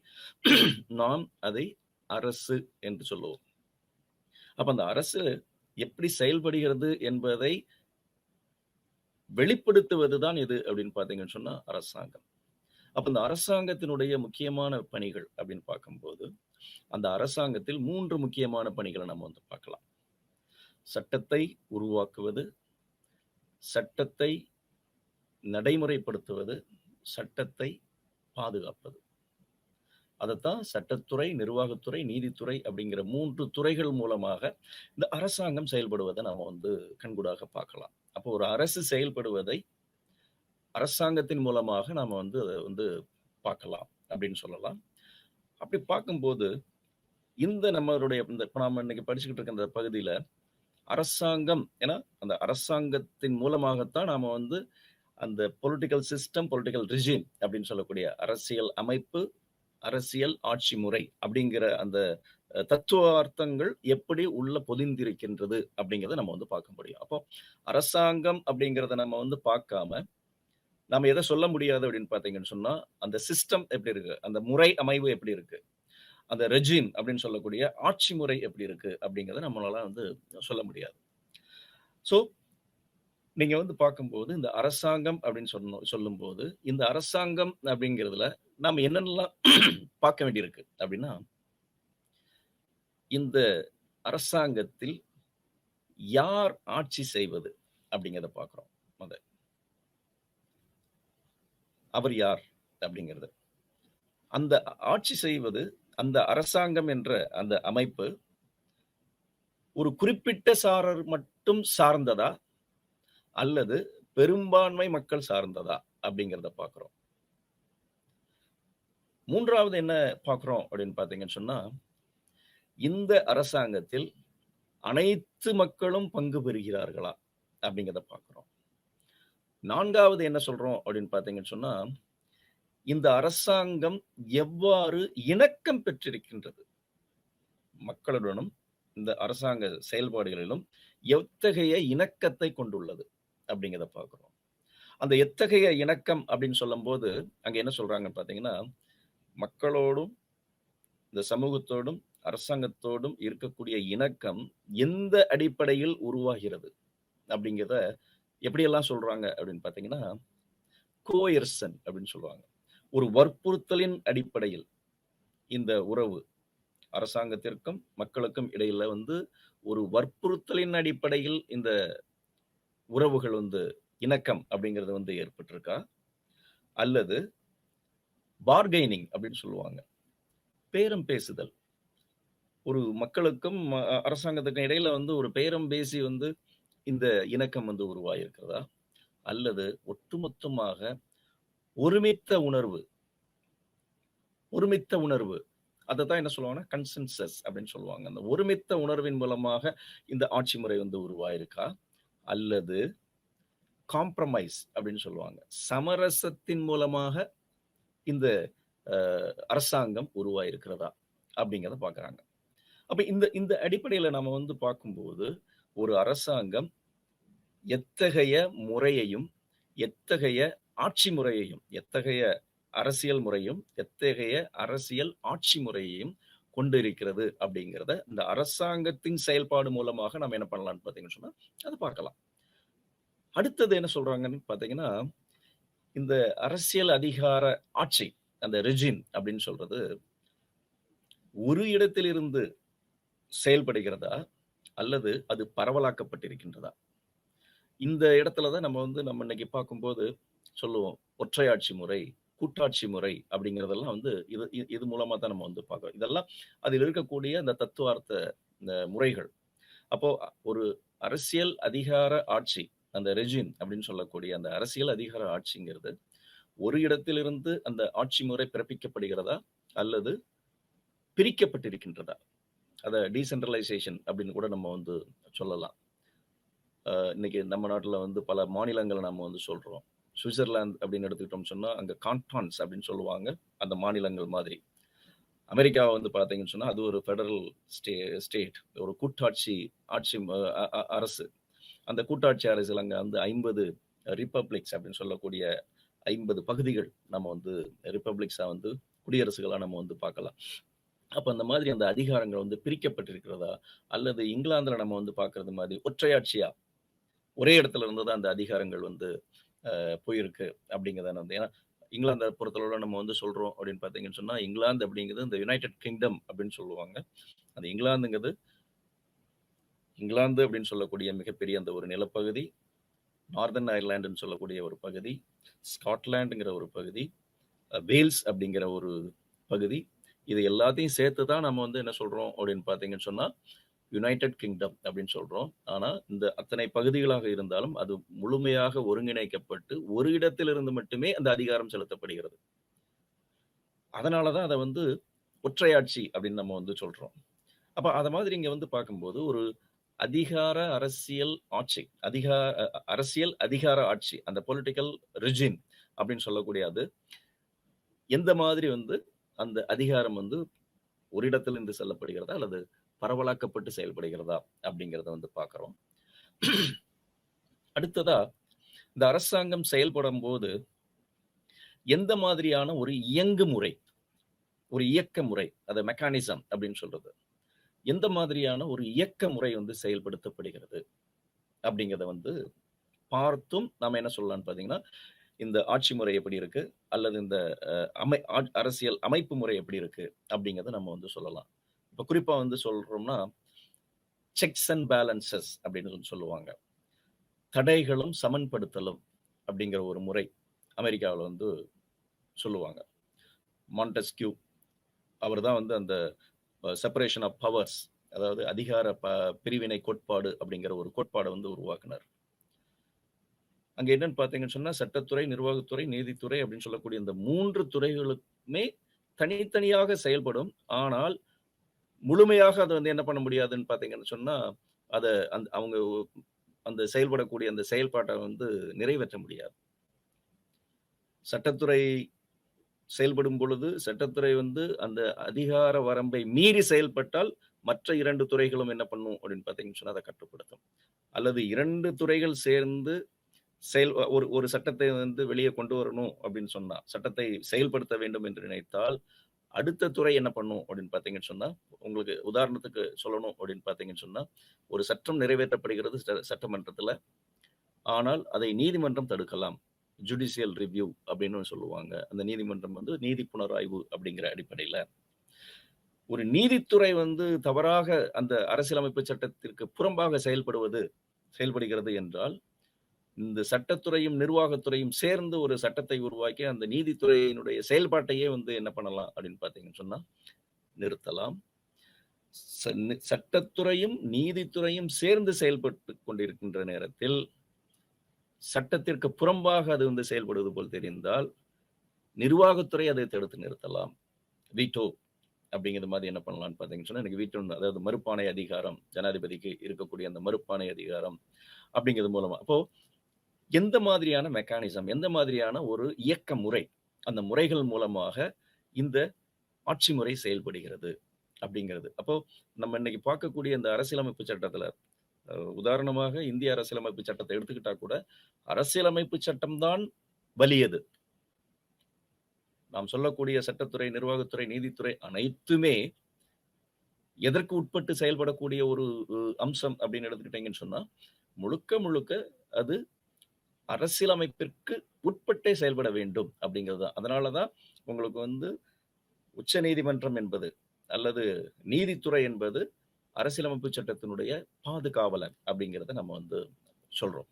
நாம் அதை அரசு என்று சொல்லுவோம். அப்ப அந்த அரசு எப்படி செயல்படுகிறது என்பதை வெளிப்படுத்துவது தான் எது அப்படின்னு பார்த்தீங்கன்னு சொன்னா அரசாங்கம். அப்ப இந்த அரசாங்கத்தினுடைய முக்கியமான பணிகள் அப்படின்னு பார்க்கும்போது, அந்த அரசாங்கத்தில் 3 முக்கியமான பணிகள நம்ம வந்து பார்க்கலாம். சட்டத்தை உருவாக்குவது, சட்டத்தை நடைமுறைப்படுத்துவது, சட்டத்தை பாதுகாப்பது. அதத்தான் சட்டத்துறை, நிர்வாகத்துறை, நீதித்துறை அப்படிங்கிற 3 துறைகள் மூலமாக இந்த அரசாங்கம் செயல்படுவத நாம வந்து கண்கூடாக பார்க்கலாம். அப்போ ஒரு அரசு செயல்படுவதை அரசாங்கத்தின் மூலமாக நாம வந்து அத வந்து பார்க்கலாம் அப்படின்னு சொல்லலாம். அப்படி பார்க்கும்போது, இந்த நம்மளுடைய இந்த இப்ப நாம இன்னைக்கு படிச்சுக்கிட்டு இருக்க இந்த பகுதியில அரசாங்கம் ஏன்னா, அந்த அரசாங்கத்தின் மூலமாகத்தான் நாம வந்து அந்த பொலிட்டிக்கல் சிஸ்டம், பொலிட்டிக்கல் ரெஜிம் அப்படின்னு சொல்லக்கூடிய அரசியல் அமைப்பு, அரசியல் ஆட்சி முறை அப்படிங்கிற அந்த தத்துவார்த்தங்கள் எப்படி உள்ள பொதிந்திருக்கின்றது அப்படிங்கிறத நம்ம வந்து பார்க்க முடியும். அப்போ அரசாங்கம் அப்படிங்கிறத நம்ம வந்து பார்க்காம, நாம எத சொல்ல முடியாது அப்படின்னு பார்த்தீங்கன்னு சொன்னா, அந்த சிஸ்டம் எப்படி இருக்கு? அந்த முறை அமைவு எப்படி இருக்கு? அந்த ரெஜிம் அப்படின்னு சொல்லக்கூடிய ஆட்சி முறை எப்படி இருக்கு? அப்படிங்கிறத நம்மளால வந்து சொல்ல முடியாது. ஸோ நீங்க வந்து பார்க்கும்போது, இந்த அரசாங்கம் அப்படின்னு சொல்லும்போது, இந்த அரசாங்கம் அப்படிங்கிறதுல நாம என்னென்னலாம் பார்க்க வேண்டியிருக்கு அப்படின்னா, இந்த அரசாங்கத்தில் யார் ஆட்சி செய்வது அப்படிங்கிறத பார்க்கிறோம் மொத. அவர் யார் அப்படிங்கிறது. அந்த ஆட்சி செய்வது, அந்த அரசாங்கம் என்ற அந்த அமைப்பு, ஒரு குறிப்பிட்ட சாரர் மட்டும் சார்ந்ததா? அல்லது பெரும்பான்மை மக்கள் சார்ந்ததா? அப்படிங்கிறத பார்க்கிறோம். 3வது என்ன பார்க்கிறோம் அப்படின்னு பார்த்தீங்கன்னு சொன்னா, இந்த அரசாங்கத்தில் அனைத்து மக்களும் பங்கு பெறுகிறார்களா? அப்படிங்கிறத பார்க்கிறோம். 4வது என்ன சொல்றோம் அப்படின்னு பார்த்தீங்கன்னு சொன்னா, இந்த அரசாங்கம் எவ்வாறு இணக்கம் பெற்றிருக்கின்றது? மக்களுடனும், இந்த அரசாங்க செயல்பாடுகளிலும் எத்தகைய இணக்கத்தை கொண்டுள்ளது? அப்படிங்கிறத பார்க்கிறோம். அந்த எத்தகைய இணக்கம் அப்படின்னு சொல்லும்போது, அங்க என்ன சொல்றாங்கன்னு பார்த்தீங்கன்னா, மக்களோடும், இந்த சமூகத்தோடும், அரசாங்கத்தோடும் இருக்கக்கூடிய இணக்கம் எந்த அடிப்படையில் உருவாகிறது? அப்படிங்கிறத எப்படியெல்லாம் சொல்றாங்க அப்படின்னு பார்த்தீங்கன்னா, கோயர்சன் அப்படின்னு சொல்லுவாங்க. ஒரு வற்புறுத்தலின் அடிப்படையில் இந்த உறவு அரசாங்கத்திற்கும், மக்களுக்கும் இடையில வந்து ஒரு வற்புறுத்தலின் அடிப்படையில் இந்த உறவுகள் வந்து இணக்கம் அப்படிங்கிறது வந்து ஏற்பட்டிருக்கா? அல்லது பார்கெய்னிங் அப்படின்னு சொல்லுவாங்க. பேரம் பேசுதல். ஒரு மக்களுக்கும் அரசாங்கத்துக்கும் இடையில வந்து ஒரு பேரம் பேசி வந்து இந்த இணக்கம் வந்து உருவாகியிருக்கிறதா? அல்லது ஒட்டுமொத்தமாக ஒருமித்த உணர்வு ஒருமித்த உணர்வு. அதத்தான் என்ன சொல்லுவாங்கன்னா, கன்சென்சஸ் அப்படின்னு சொல்லுவாங்க. அந்த ஒருமித்த உணர்வின் மூலமாக இந்த ஆட்சி முறை வந்து உருவாயிருக்கா? அல்லது காம்ப்ரமைஸ் அப்படின்னு சொல்லுவாங்க. சமரசத்தின் மூலமாக இந்த அரசாங்கம் உருவாயிருக்கிறதா? அப்படிங்கிறத பார்க்குறாங்க. அப்ப இந்த இந்த அடிப்படையில நாம வந்து பார்க்கும்போது, ஒரு அரசாங்கம் எத்தகைய முறையையும், எத்தகைய ஆட்சி முறையையும், எத்தகைய அரசியல் முறையும், எத்தகைய அரசியல் ஆட்சி முறையையும் கொண்டிருக்கிறது அப்படிங்கிறத, இந்த அரசாங்கத்தின் செயல்பாடு மூலமாக நம்ம என்ன பண்ணலாம்ன்னு பார்த்தீங்கன்னு சொன்னா, அத பார்க்கலாம். அடுத்தது என்ன சொல்றாங்கன்னு பார்த்தீங்கன்னா, இந்த அரசியல் அதிகார ஆட்சி, அந்த ரெஜிம் அப்படின்னு சொல்றது, ஒரு இடத்திலிருந்து செயல்படுகிறதா? அல்லது அது பரவலாக்கப்பட்டிருக்கின்றதா? இந்த இடத்துல தான் நம்ம இன்னைக்கு பார்க்கும்போது சொல்லுவோம். ஒற்றையாட்சி முறை, கூட்டாட்சி முறை அப்படிங்கிறதெல்லாம் வந்து இது மூலமா தான் நம்ம வந்து பார்க்கிறோம். இதெல்லாம் அதில் இருக்கக்கூடிய அந்த தத்துவார்த்த இந்த முறைகள். அப்போ ஒரு அரசியல் அதிகார ஆட்சி, அந்த ரெஜிம் அப்படின்னு சொல்லக்கூடிய அந்த அரசியல் அதிகார ஆட்சிங்கிறது, ஒரு இடத்திலிருந்து அந்த ஆட்சி முறை பிறப்பிக்கப்படுகிறதா? அல்லது பிரிக்கப்பட்டிருக்கின்றதா? அத டீசென்ட்ரலைசேஷன் அப்படின்னு கூட நம்ம வந்து சொல்லலாம். இன்னைக்கு நம்ம நாட்டுல வந்து பல மாநிலங்கள நம்ம வந்து சொல்றோம். சுவிட்சர்லாந்து அப்படின்னு எடுத்துக்கிட்டோம்னு சொன்னா, அங்க கான்டான்ஸ் அப்படின்னு சொல்லுவாங்க. அந்த மாநிலங்கள் மாதிரி. அமெரிக்கா வந்து பார்த்தீங்கன்னு சொன்னா, அது ஒரு ஃபெடரல் ஸ்டேட். ஒரு கூட்டாட்சி ஆட்சி அரசு. அந்த கூட்டாட்சி அரசியல் அங்க வந்து 50 ரிப்பப்ளிக்ஸ் அப்படின்னு சொல்லக்கூடிய 50 பகுதிகள் நம்ம வந்து ரிப்பப்ளிக்ஸா வந்து குடியரசுகளா நம்ம வந்து பார்க்கலாம். அப்ப அந்த மாதிரி அந்த அதிகாரங்கள் வந்து பிரிக்கப்பட்டிருக்கிறதா? அல்லது இங்கிலாந்துல நம்ம வந்து பார்க்கிறது மாதிரி ஒற்றையாட்சியா, ஒரே இடத்துல இருந்து தான் அந்த அதிகாரங்கள் வந்து போயிருக்கு அப்படிங்கிறத வந்து ஏன்னா இங்கிலாந்தை பொறுத்தளவுல நம்ம வந்து சொல்றோம் அப்படின்னு பார்த்தீங்கன்னு சொன்னா, இங்கிலாந்து அப்படிங்கிறது இந்த யுனைடெட் கிங்டம் அப்படின்னு சொல்லுவாங்க. அந்த இங்கிலாந்து அப்படின்னு சொல்லக்கூடிய மிகப்பெரிய அந்த ஒரு நிலப்பகுதி, நார்தர்ன் அயர்லாண்டுன்னு சொல்லக்கூடிய ஒரு பகுதி, ஸ்காட்லாண்டுங்கிற ஒரு பகுதி, வேல்ஸ் அப்படிங்கிற ஒரு பகுதி. இது எல்லாத்தையும் சேர்த்து தான் நம்ம வந்து என்ன சொல்றோம் அப்படின்னு பார்த்தீங்கன்னு சொன்னா, யுனைடெட் கிங்டம் அப்படின்னு சொல்றோம். ஆனா இந்த அத்தனை பகுதிகளாக இருந்தாலும் அது முழுமையாக ஒருங்கிணைக்கப்பட்டு ஒரு இடத்திலிருந்து மட்டுமே அந்த அதிகாரம் செலுத்தப்படுகிறது. அதனால தான் அத வந்து ஒற்றையாட்சி அப்படின்னு நம்ம வந்து சொல்றோம். அப்ப அத மாதிரி இங்க வந்து பார்க்கும்போது ஒரு அதிகார அரசியல் ஆட்சி, அரசியல் அதிகார ஆட்சி, அந்த பொலிட்டிக்கல் ரெஜிம் அப்படின்னு சொல்லக்கூடிய அது எந்த மாதிரி வந்து அந்த அதிகாரம் வந்து ஒரு இடத்திலிருந்து செல்லப்படுகிறதா அல்லது பரவலாக்கப்பட்டு செயல்படுகிறதா அப்படிங்கிறத வந்து பார்க்கிறோம். அடுத்ததா இந்த அரசாங்கம் செயல்படும் போது எந்த மாதிரியான ஒரு இயங்கு முறை, ஒரு இயக்க முறை, அத மெக்கானிசம் அப்படின்னு சொல்றது. எந்த மாதிரியான ஒரு இயக்க முறை வந்து செயல்படுத்தப்படுகிறது அப்படிங்கிறத வந்து பார்த்தும் நாம என்ன சொல்லலாம்னு பார்த்தீங்கன்னா, இந்த ஆட்சி முறை எப்படி இருக்கு? அல்லது இந்த அரசியல் அமைப்பு முறை எப்படி இருக்கு? அப்படிங்கிறத நம்ம வந்து சொல்லலாம். இப்ப குறிப்பா வந்து சொல்றோம்னா, செக்ஸ் அண்ட் பேலன்சஸ் அப்படின்னு சொல்லுவாங்க. தடைகளும் சமன்படுத்தலும் அப்படிங்கிற ஒரு முறை அமெரிக்காவுல வந்து சொல்லுவாங்க. மான்டெஸ்க்யூ அவர் தான் வந்து அந்த செப்பரேஷன் ஆஃப் பவர்ஸ், அதாவது அதிகார பிரிவினை கோட்பாடு அப்படிங்கிற ஒரு கோட்பாட வந்து உருவாக்குனார். அங்க என்னன்னு பார்த்தீங்கன்னு சொன்னா, சட்டத்துறை, நிர்வாகத்துறை, நீதித்துறை அப்படின்னு சொல்லக்கூடிய இந்த 3 துறைகளுமே தனித்தனியாக செயல்படும். ஆனால் முழுமையாக அத வந்து என்ன பண்ண முடியாதுன்னு பார்த்தீங்கன்னு சொன்னா, அத அவங்க அந்த செயல்படக்கூடிய அந்த செயல்பாட்ட வந்து நிறைவேற்ற முடியாது. சட்டத்துறை செயல்படும் பொழுது, சட்டத்துறை வந்து அந்த அதிகார வரம்பை மீறி செயல்பட்டால், மற்ற 2 துறைகளும் என்ன பண்ணும் அப்படின்னு பார்த்தீங்கன்னு சொன்னா, அத கட்டுப்படுத்தும். அல்லது 2 துறைகள் சேர்ந்து ஒரு சட்டத்தை வந்து வெளியே கொண்டு வரணும் அப்படின்னு சொன்னா, சட்டத்தை செயல்படுத்த வேண்டும் என்று நினைத்தால், அடுத்த துறை என்ன பண்ணும் அப்படின்னு பார்த்தீங்கன்னு சொன்னா, உங்களுக்கு உதாரணத்துக்கு சொல்லணும் அப்படின்னு பார்த்தீங்கன்னு சொன்னா, ஒரு சட்டம் நிறைவேற்றப்படுகிறது சட்டமன்றத்துல. ஆனால் அதை நீதிமன்றம் தடுக்கலாம். ஜுடிஷியல் ரிவ்யூ அப்படின்னு சொல்லுவாங்க. அந்த நீதிமன்றம் வந்து நீதி புனராய்வு அப்படிங்கிற அடிப்படையில. ஒரு நீதித்துறை வந்து தவறாக அந்த அரசியலமைப்பு சட்டத்திற்கு புறம்பாக செயல்படுகிறது என்றால், இந்த சட்டத்துறையும், நிர்வாகத்துறையும் சேர்ந்து ஒரு சட்டத்தை உருவாக்கி, அந்த நீதித்துறையினுடைய செயல்பாட்டையே வந்து என்ன பண்ணலாம் அப்படின்னு பார்த்தீங்கன்னு சொன்னா, நிறுத்தலாம். சட்டத்துறையும் நீதித்துறையும் சேர்ந்து செயல்பட்டு கொண்டிருக்கின்ற நேரத்தில் சட்டத்திற்கு புறம்பாக அது வந்து செயல்படுவது போல் தெரிந்தால் நிர்வாகத்துறை அதை தடுத்து நிறுத்தலாம். வீட்டோ அப்படிங்கிற மாதிரி என்ன பண்ணலாம்னு பார்த்தீங்கன்னு சொன்னா, எனக்கு வீட்டோ, அதாவது மறுப்பாணை அதிகாரம், ஜனாதிபதிக்கு இருக்கக்கூடிய அந்த மறுப்பாணை அதிகாரம் அப்படிங்கிறது மூலமா. அப்போ எந்த மாதிரியான மெக்கானிசம், எந்த மாதிரியான ஒரு இயக்க முறை, அந்த முறைகள் மூலமாக இந்த ஆட்சி முறை செயல்படுகிறது அப்படிங்கிறது. அப்போ நம்ம இன்னைக்கு பார்க்கக்கூடிய இந்த அரசியலமைப்பு சட்டத்துல, உதாரணமாக இந்திய அரசியலமைப்பு சட்டத்தை எடுத்துக்கிட்டா கூட, அரசியலமைப்பு சட்டம்தான் வலியது. நாம் சொல்லக்கூடிய சட்டத்துறை, நிர்வாகத்துறை, நீதித்துறை அனைத்துமே எதற்கு உட்பட்டு செயல்படக்கூடிய ஒரு அம்சம் அப்படின்னு எடுத்துக்கிட்டீங்கன்னு சொன்னா, முழுக்க முழுக்க அது அரசியலமைப்பிற்கு உட்பட்டே செயல்பட வேண்டும் அப்படிங்கிறது தான். அதனாலதான் உங்களுக்கு வந்து உச்ச நீதிமன்றம் என்பது அல்லது நீதித்துறை என்பது அரசியலமைப்பு சட்டத்தினுடைய பாதுகாவலன் அப்படிங்கிறத நம்ம வந்து சொல்றோம்.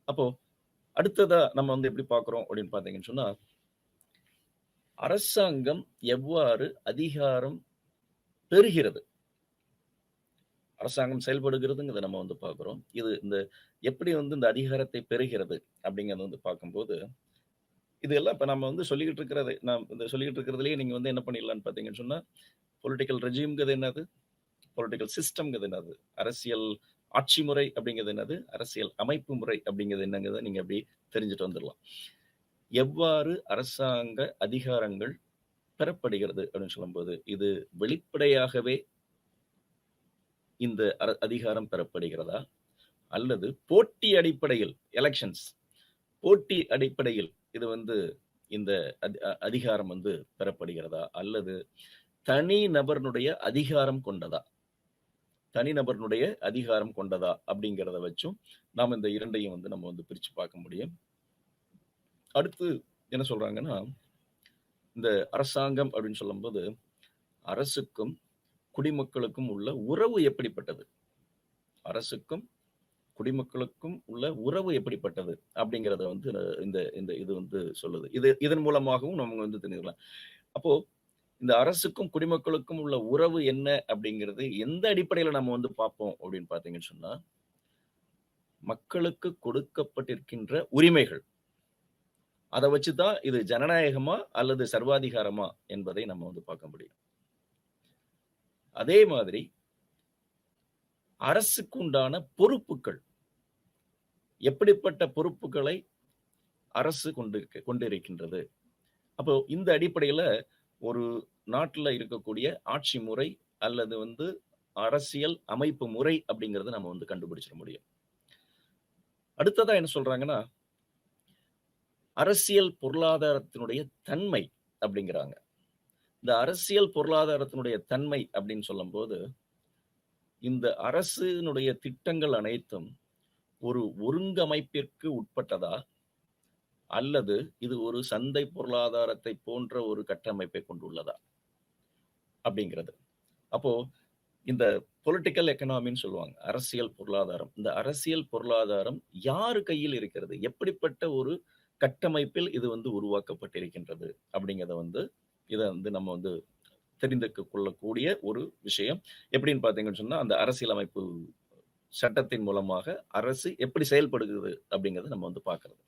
அப்போ அடுத்ததா நம்ம வந்து எப்படி பார்க்கிறோம் அப்படின்னு பார்த்தீங்கன்னு சொன்னா, அரசாங்கம் எவ்வாறு அதிகாரம் பெறுகிறது, அரசாங்கம் செயல்படுகிறதுங்கிறத நம்ம வந்து பார்க்கிறோம். இது இந்த எப்படி வந்து இந்த அதிகாரத்தை பெறுகிறது அப்படிங்கிறத வந்து பார்க்கும்போது, இது எல்லாம் இப்ப நம்ம வந்து சொல்லிக்கிட்டு இருக்கிறது, நான் இந்த சொல்லிக்கிட்டு இருக்கிறதுலயே நீங்க வந்து என்ன பண்ணிடலாம்னு பார்த்தீங்கன்னு சொன்னா, பொலிட்டிக்கல் ரெஜிம்ங்கிறது என்னது, பொலிட்டிக்கல் சிஸ்டம்ங்கிறது என்னது, அரசியல் ஆட்சி முறை அப்படிங்கிறது என்னது, அரசியல் அமைப்பு முறை அப்படிங்கிறது என்னங்கிறத நீங்க அப்படி தெரிஞ்சுட்டு வந்துடலாம். எவ்வாறு அரசாங்க அதிகாரங்கள் பெறப்படுகிறது அப்படின்னு சொல்லும்போது, இது வெளிப்படையாகவே இந்த அதிகாரம் பெறப்படுகிறதா, அல்லது போட்டி அடிப்படையில், எலெக்ஷன்ஸ் போட்டி அடிப்படையில் இது வந்து இந்த அதிகாரம் வந்து பெறப்படுகிறதா, அல்லது தனி நபர்னுடைய அதிகாரம் கொண்டதா, தனிநபர்னுடைய அதிகாரம் கொண்டதா அப்படிங்கிறத வச்சும் நாம் இந்த இரண்டையும் வந்து நம்ம வந்து பிரிச்சு பார்க்க முடியும். அடுத்து என்ன சொல்றாங்கன்னா, இந்த அரசாங்கம் அப்படின்னு சொல்லும்போது அரசுக்கும் குடிமக்களுக்கும் உள்ள உறவு எப்படிப்பட்டது, அரசுக்கும் குடிமக்களுக்கும் உள்ள உறவு எப்படிப்பட்டது அப்படிங்கிறத வந்து இந்த இந்த இது வந்து சொல்லுது. இதன் மூலமாகவும் நம்ம வந்து தெரிஞ்சுக்கலாம். அப்போ இந்த அரசுக்கும் குடிமக்களுக்கும் உள்ள உறவு என்ன அப்படிங்கிறது எந்த அடிப்படையில நம்ம வந்து பார்ப்போம் அப்படின்னு பார்த்தீங்கன்னு சொன்னா, மக்களுக்கு கொடுக்கப்பட்டிருக்கின்ற உரிமைகள், அதை வச்சுதான் இது ஜனநாயகமா அல்லது சர்வாதிகாரமா என்பதை நம்ம வந்து பார்க்க முடியும். அதே மாதிரி அரசுக்கு உண்டான பொறுப்புகள், எப்படிப்பட்ட பொறுப்புகளை அரசு கொண்டிருக்கின்றது. அப்போ இந்த அடிப்படையில ஒரு நாட்டுல இருக்கக்கூடிய ஆட்சி முறை அல்லது வந்து அரசியல் அமைப்பு முறை அப்படிங்கறத நம்ம வந்து கண்டுபிடிச்சிட முடியும். அடுத்ததா என்ன சொல்றாங்கன்னா, அரசியல் பொருளாதாரத்தினுடைய தன்மை அப்படிங்கிறாங்க. இந்த அரசியல் பொருளாதாரத்தினுடைய தன்மை அப்படின்னு சொல்லும்போது, இந்த அரசினுடைய திட்டங்கள் அனைத்தும் ஒரு ஒருங்கமைப்பிற்கு உட்பட்டதா, அல்லது இது ஒரு சந்தை பொருளாதாரத்தை போன்ற ஒரு கட்டமைப்பை கொண்டுள்ளதா அப்படிங்கிறது. அப்போ இந்த பொலிட்டிக்கல் எக்கனாமின்னு சொல்லுவாங்க, அரசியல் பொருளாதாரம். இந்த அரசியல் பொருளாதாரம் யாரு கையில் இருக்கிறது, எப்படிப்பட்ட ஒரு கட்டமைப்பில் இது வந்து உருவாக்கப்பட்டிருக்கின்றது அப்படிங்கிறத வந்து இதை வந்து நம்ம வந்து தெரிந்து கொள்ளக்கூடிய ஒரு விஷயம். எப்படின்னு பார்த்தீங்கன்னு சொன்னா, அந்த அரசியலமைப்பு சட்டத்தின் மூலமாக அரசு எப்படி செயல்படுகிறது அப்படிங்கறத நம்ம வந்து பார்க்கிறது.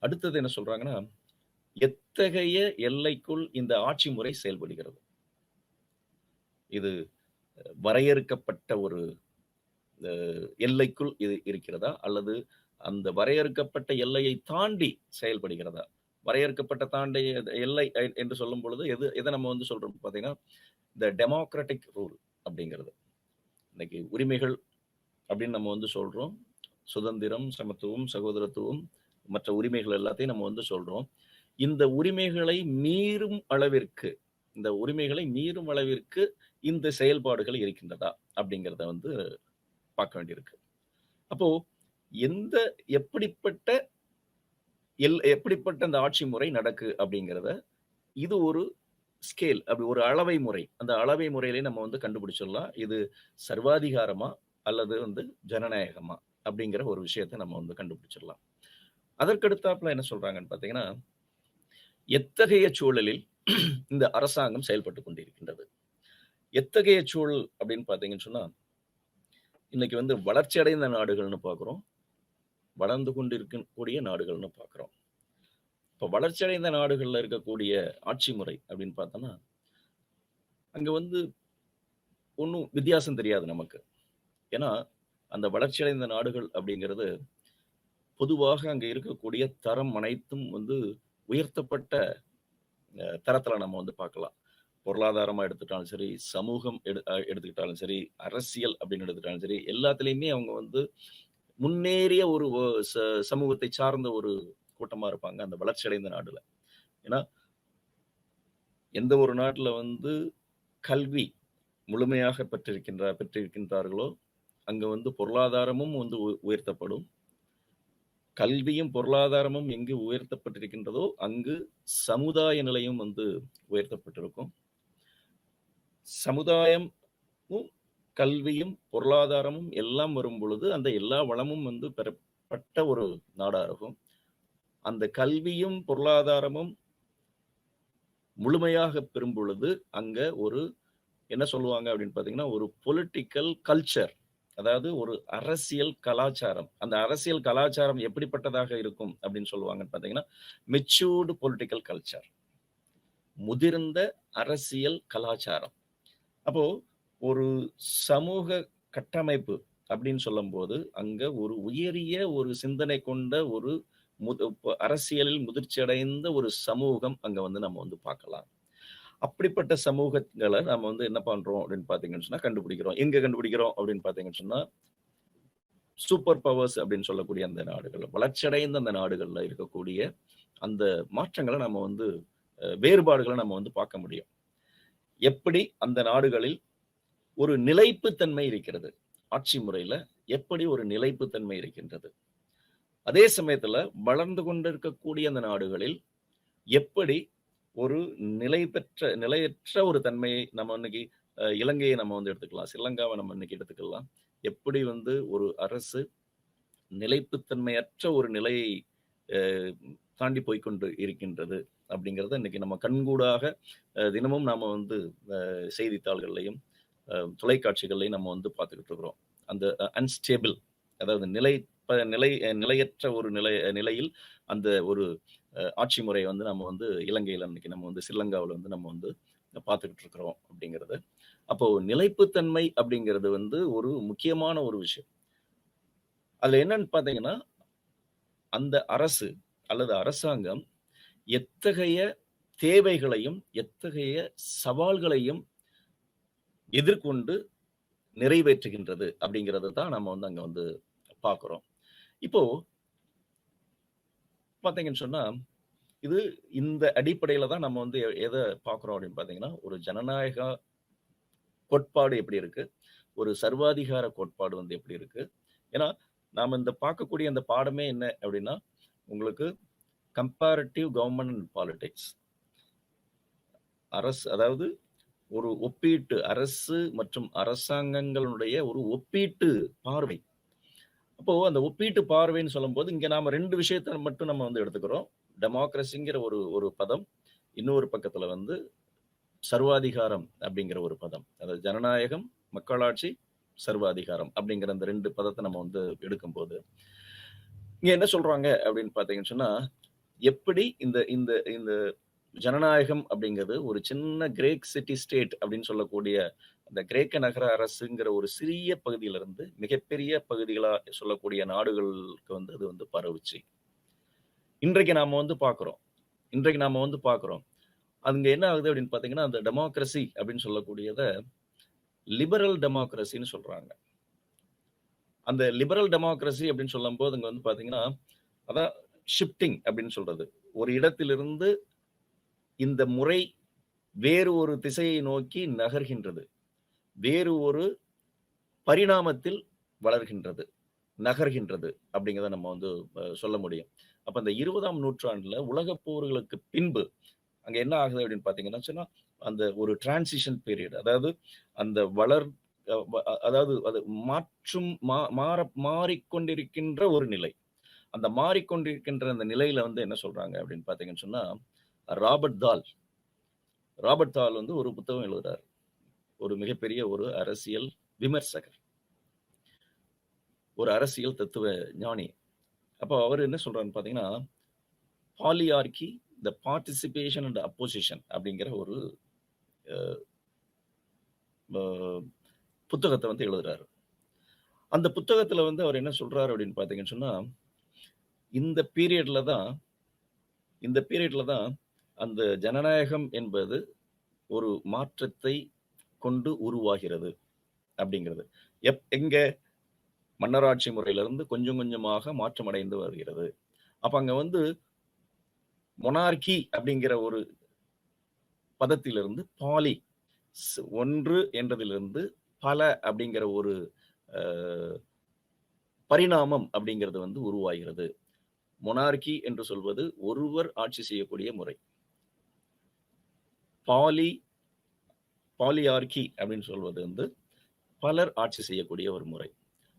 அடுத்தது என்ன சொல்றாங்கன்னா, எத்தகைய எல்லைக்குள் இந்த ஆட்சி முறை செயல்படுகிறது, இது வரையறுக்கப்பட்ட ஒரு எல்லைக்குள் இது இருக்கிறதா, அல்லது அந்த வரையறுக்கப்பட்ட எல்லையை தாண்டி செயல்படுகிறதா. வரையறுக்கப்பட்ட தாண்டி எல்லை என்று சொல்லும் பொழுது எதை நம்ம வந்து சொல்றோம் பார்த்தீங்கன்னா, இந்த டெமோக்ராட்டிக் ரூல் அப்படிங்கிறது. இன்னைக்கு உரிமைகள் அப்படின்னு நம்ம வந்து சொல்றோம், சுதந்திரம், சமத்துவம், சகோதரத்துவம், மற்ற உரிமைகள் எல்லாத்தையும் நம்ம வந்து சொல்றோம். இந்த உரிமைகளை மீறும் அளவிற்கு, இந்த உரிமைகளை மீறும் அளவிற்கு இந்த செயல்பாடுகள் இருக்கின்றதா அப்படிங்கிறத வந்து பார்க்க வேண்டியிருக்கு. அப்போ எப்படிப்பட்ட அந்த ஆட்சி முறை நடக்கு அப்படிங்கிறத, இது ஒரு ஸ்கேல், அப்படி ஒரு அளவை முறை, அந்த அளவை முறையிலே நம்ம வந்து கண்டுபிடிச்சிடலாம், இது சர்வாதிகாரமா அல்லது வந்து ஜனநாயகமா அப்படிங்கிற ஒரு விஷயத்தை நம்ம வந்து கண்டுபிடிச்சிடலாம். அதற்கடுத்தாப்புல என்ன சொல்றாங்கன்னு பார்த்தீங்கன்னா, எத்தகைய சூழலில் இந்த அரசாங்கம் செயல்பட்டு கொண்டிருக்கின்றது. எத்தகைய சூழல் அப்படின்னு பார்த்தீங்கன்னு சொன்னா, இன்னைக்கு வந்து வளர்ச்சி அடைந்த நாடுகள்னு பார்க்குறோம். வளர்ந்து கொண்டிருக்கக்கூடிய நாடுகள்னு பார்க்குறோம். இப்ப வளர்ச்சி அடைந்த நாடுகள்ல இருக்கக்கூடிய ஆட்சி முறை அப்படின்னு பார்த்தோம்னா, அங்க வந்து ஒண்ணும் வித்தியாசம் தெரியாது நமக்கு. ஏன்னா, அந்த வளர்ச்சி அடைந்த நாடுகள் அப்படிங்கிறது, பொதுவாக அங்க இருக்கக்கூடிய தரம் அனைத்தும் வந்து உயர்த்தப்பட்ட தரத்துல நம்ம வந்து பார்க்கலாம். பொருளாதாரமா எடுத்துட்டாலும் சரி, சமூகம் எடுத்துக்கிட்டாலும் சரி, அரசியல் அப்படின்னு எடுத்துக்கிட்டாலும் சரி, எல்லாத்துலயுமே அவங்க வந்து முன்னேறிய ஒரு சமூகத்தை சார்ந்த ஒரு கூட்டமா இருப்பாங்க, அந்த வளர்ச்சி அடைந்த நாடுல. ஏன்னா, எந்த ஒரு நாட்டுல வந்து கல்வி முழுமையாக பெற்றிருக்கின்றார்களோ, அங்க வந்து பொருளாதாரமும் வந்து உயர்த்தப்படும். கல்வியும், பொருளாதாரமும் எங்கு உயர்த்தப்பட்டிருக்கின்றதோ, அங்கு சமுதாய நிலையும் வந்து உயர்த்தப்பட்டிருக்கும். சமுதாயமும், கல்வியும், பொருளாதாரமும் எல்லாம் வரும் பொழுது, அந்த எல்லா வளமும் வந்து பெறப்பட்ட ஒரு நாடா இருக்கும். அந்த கல்வியும், பொருளாதாரமும் முழுமையாக பெறும் பொழுது, அங்க ஒரு என்ன சொல்லுவாங்க அப்படின்னு பார்த்தீங்கன்னா, ஒரு பொலிட்டிக்கல் கல்ச்சர். அதாவது ஒரு அரசியல் கலாச்சாரம். அந்த அரசியல் கலாச்சாரம் எப்படிப்பட்டதாக இருக்கும் அப்படின்னு சொல்லுவாங்கன்னு பார்த்தீங்கன்னா, மெச்சூர்டு பொலிட்டிக்கல் கல்ச்சர். முதிர்ந்த அரசியல் கலாச்சாரம். அப்போ ஒரு சமூக கட்டமைப்பு அப்படின்னு சொல்லும்போது, அங்க ஒரு உயரிய ஒரு சிந்தனை கொண்ட ஒரு அரசியலில் முதிர்ச்சி அடைந்த ஒரு சமூகம் அங்க வந்து நம்ம வந்து பார்க்கலாம். அப்படிப்பட்ட சமூகங்களை நம்ம வந்து என்ன பண்றோம் அப்படின்னு பார்த்தீங்கன்னு சொன்னா கண்டுபிடிக்கிறோம். எங்க கண்டுபிடிக்கிறோம் அப்படின்னு பார்த்தீங்கன்னு சொன்னா, சூப்பர் பவர்ஸ் அப்படின்னு சொல்லக்கூடிய அந்த நாடுகள், வளர்ச்சியடைந்த அந்த நாடுகள்ல இருக்கக்கூடிய அந்த மாற்றங்களை நம்ம வந்து வேறுபாடுகளை நம்ம வந்து பார்க்க முடியும். எப்படி அந்த நாடுகளில் ஒரு நிலைப்புத்தன்மை இருக்கிறது. ஆட்சி முறையில எப்படி ஒரு நிலைப்புத்தன்மை இருக்கின்றது. அதே சமயத்துல வளர்ந்து கொண்டிருக்கக்கூடிய அந்த நாடுகளில் எப்படி ஒரு நிலையற்ற ஒரு தன்மையை நம்ம இன்னைக்கு இலங்கையை நம்ம வந்து எடுத்துக்கலாம். ஸ்ரீலங்காவை நம்ம இன்னைக்கு எடுத்துக்கலாம். எப்படி வந்து ஒரு அரசு நிலைப்புத்தன்மையற்ற ஒரு நிலையை தாண்டி போய்க்கொண்டு இருக்கின்றது அப்படிங்கிறத இன்னைக்கு நம்ம கண்கூடாக தினமும் நாம வந்து செய்தித்தாள்கள்லையும் தொலைக்காட்சிகள்லையும் நம்ம வந்து பார்த்துக்கிட்டு இருக்கிறோம். அந்த அன்ஸ்டேபிள், அதாவது நிலையற்ற ஒரு நிலையில் அந்த ஒரு ஆட்சி முறையை வந்து நம்ம வந்து இலங்கையில இன்னைக்கு நம்ம வந்து ஸ்ரீலங்காவில் வந்து நம்ம வந்து பார்த்துக்கிட்டு இருக்கிறோம் அப்படிங்கிறது. அப்போ நிலைப்புத்தன்மை அப்படிங்கிறது வந்து ஒரு முக்கியமான ஒரு விஷயம். அதுல என்னன்னு பார்த்தீங்கன்னா, அந்த அரசு அல்லது அரசாங்கம் எத்தகைய தேவைகளையும் எத்தகைய சவால்களையும் எதிர்கொண்டு நிறைவேற்றுகின்றது அப்படிங்கிறது தான் நம்ம வந்து அங்க வந்து பார்க்கிறோம். இப்போ பார்த்தீங்கன்னு சொன்னா, இது இந்த அடிப்படையில தான் நம்ம வந்து எதை பார்க்கிறோம் அப்படின்னு பார்த்தீங்கன்னா, ஒரு ஜனநாயக கோட்பாடு எப்படி இருக்கு? ஒரு சர்வாதிகார கோட்பாடு வந்து எப்படி இருக்கு? ஏன்னா, நாம இந்த பார்க்கக்கூடிய அந்த பாடமே என்ன அப்படின்னா, உங்களுக்கு கம்பேரிட்டிவ் கவர்ன்மென்ட் அண்ட் பாலிடிக்ஸ். அதாவது ஒரு ஒப்பீட்டு அரசு மற்றும் அரசாங்கங்களுடைய ஒரு ஒப்பீட்டு பார்வை. அப்போ அந்த ஒப்பீட்டு பார்வைன்னு சொல்லும்போது, இங்க நாம 2 விஷயத்த மட்டும் நம்ம வந்து எடுத்துக்கிறோம். டெமோக்ரஸிங்கிற ஒரு பதம். இன்னொரு பக்கத்துல வந்து சர்வாதிகாரம் அப்படிங்கிற ஒரு பதம். அதாவது ஜனநாயகம், மக்களாட்சி, சர்வாதிகாரம் அப்படிங்கிற அந்த 2 பதத்தை நம்ம வந்து எடுக்கும்போது, இங்க என்ன சொல்றாங்க அப்படின்னு பார்த்தீங்கன்னு சொன்னா, எப்படி இந்த இந்த இந்த ஜனநாயகம் அப்படிங்கிறது ஒரு சின்ன கிரேக் சிட்டி ஸ்டேட் அப்படின்னு சொல்லக்கூடிய அந்த கிரேக்க நகர அரசுங்கிற ஒரு சிறிய பகுதியிலிருந்து மிகப்பெரிய பகுதிகளா சொல்லக்கூடிய நாடுகளுக்கு வந்து அது வந்து பரவுச்சு. இன்றைக்கு நாம வந்து பார்க்கிறோம். அங்க என்ன ஆகுது அப்படின்னு பார்த்தீங்கன்னா, அந்த டெமோக்ரஸி அப்படின்னு சொல்லக்கூடியத லிபரல் டெமோக்ரஸின்னு சொல்றாங்க. அந்த லிபரல் டெமோக்ரஸி அப்படின்னு சொல்லும்போது இங்க வந்து பார்த்தீங்கன்னா, அதான் ஷிஃப்டிங் அப்படின்னு சொல்றது. ஒரு இடத்திலிருந்து இந்த முறை வேறு ஒரு திசையை நோக்கி நகர்கின்றது. வேறு ஒரு பரிணாமத்தில் வளர்கின்றது, நகர்கின்றது அப்படிங்கிறத நம்ம வந்து சொல்ல முடியும். அப்ப இந்த 20ஆம் நூற்றாண்டுல உலகப் போர்களுக்கு பின்பு அங்க என்ன ஆகுது அப்படின்னு பார்த்தீங்கன்னா சொன்னா, அந்த ஒரு டிரான்சிஷன் பீரியட். அதாவது அந்த அதாவது அது மாறிக்கொண்டிருக்கின்ற ஒரு நிலை. அந்த மாறிக்கொண்டிருக்கின்ற அந்த நிலையில வந்து என்ன சொல்றாங்க அப்படின்னு பார்த்தீங்கன்னு சொன்னா, ராபர்ட் தால் ராபர்ட் தால் வந்து ஒரு புத்தகம் எழுதுறாரு. ஒரு மிகப்பெரிய ஒரு அரசியல் விமர்சகர். ஒரு அரசியல் தத்துவ ஞானி. அப்போ அவர் என்ன சொல்றாருன்னு பார்த்தீங்கன்னா, பாலியார்கி, த பார்ட்டிசிபேஷன் அண்ட் அப்போசிஷன் அப்படிங்கிற ஒரு அ ப புத்தகத்த வந்து எழுதுறாரு. அந்த புத்தகத்துல வந்து அவர் என்ன சொல்றாரு அப்படின்னு பார்த்தீங்கன்னு சொன்னா, இந்த பீரியட்ல தான் இந்த பீரியட்ல தான் அந்த ஜனநாயகம் என்பது ஒரு மாற்றத்தை கொண்டு உருவாகிறது அப்படிங்கிறது. எங்க மன்னராட்சி முறையிலிருந்து கொஞ்சம் கொஞ்சமாக மாற்றமடைந்து வருகிறது. அப்ப அங்க வந்து மொனார்கி அப்படிங்கிற ஒரு பதத்திலிருந்து பாலி ஒன்று என்றதிலிருந்து பல அப்படிங்கிற ஒரு அ பரிணாமம் அப்படிங்கிறது வந்து உருவாகிறது. மொனார்கி என்று சொல்வது ஒருவர் ஆட்சி செய்யக்கூடிய முறை. பாலி பாலியார்கி அப்படின்னு சொல்வது வந்து பலர் ஆட்சி செய்யக்கூடிய ஒரு முறை.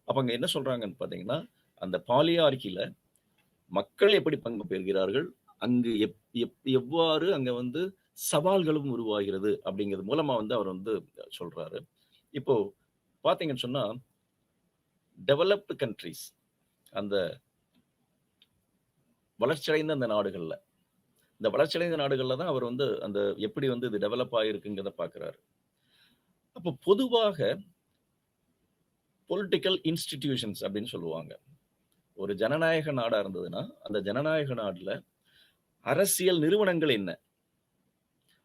அப்ப அங்க என்ன சொல்றாங்கன்னு பார்த்தீங்கன்னா, அந்த பாலியார்கில மக்கள் எப்படி பங்கு பெறுகிறார்கள், அங்கு எவ்வாறு அங்க வந்து சவால்களும் உருவாகிறது அப்படிங்கிறது மூலமா வந்து அவர் வந்து சொல்றாரு. இப்போ பார்த்தீங்கன்னு சொன்னா, டெவலப்டு கண்ட்ரீஸ் அந்த வளர்ச்சியடைந்த அந்த நாடுகள்ல, இந்த வளர்ச்சியடைந்த நாடுகள்ல தான் அவர் வந்து அந்த எப்படி வந்து இது டெவலப் ஆகியிருக்குங்கிறத பார்க்கிறாரு. அப்போ பொதுவாக பொலிட்டிக்கல் இன்ஸ்டிடியூஷன்ஸ் அப்படின்னு சொல்லுவாங்க. ஒரு ஜனநாயக நாடா இருந்ததுன்னா, அந்த ஜனநாயக நாடுல அரசியல் நிறுவனங்கள் என்ன?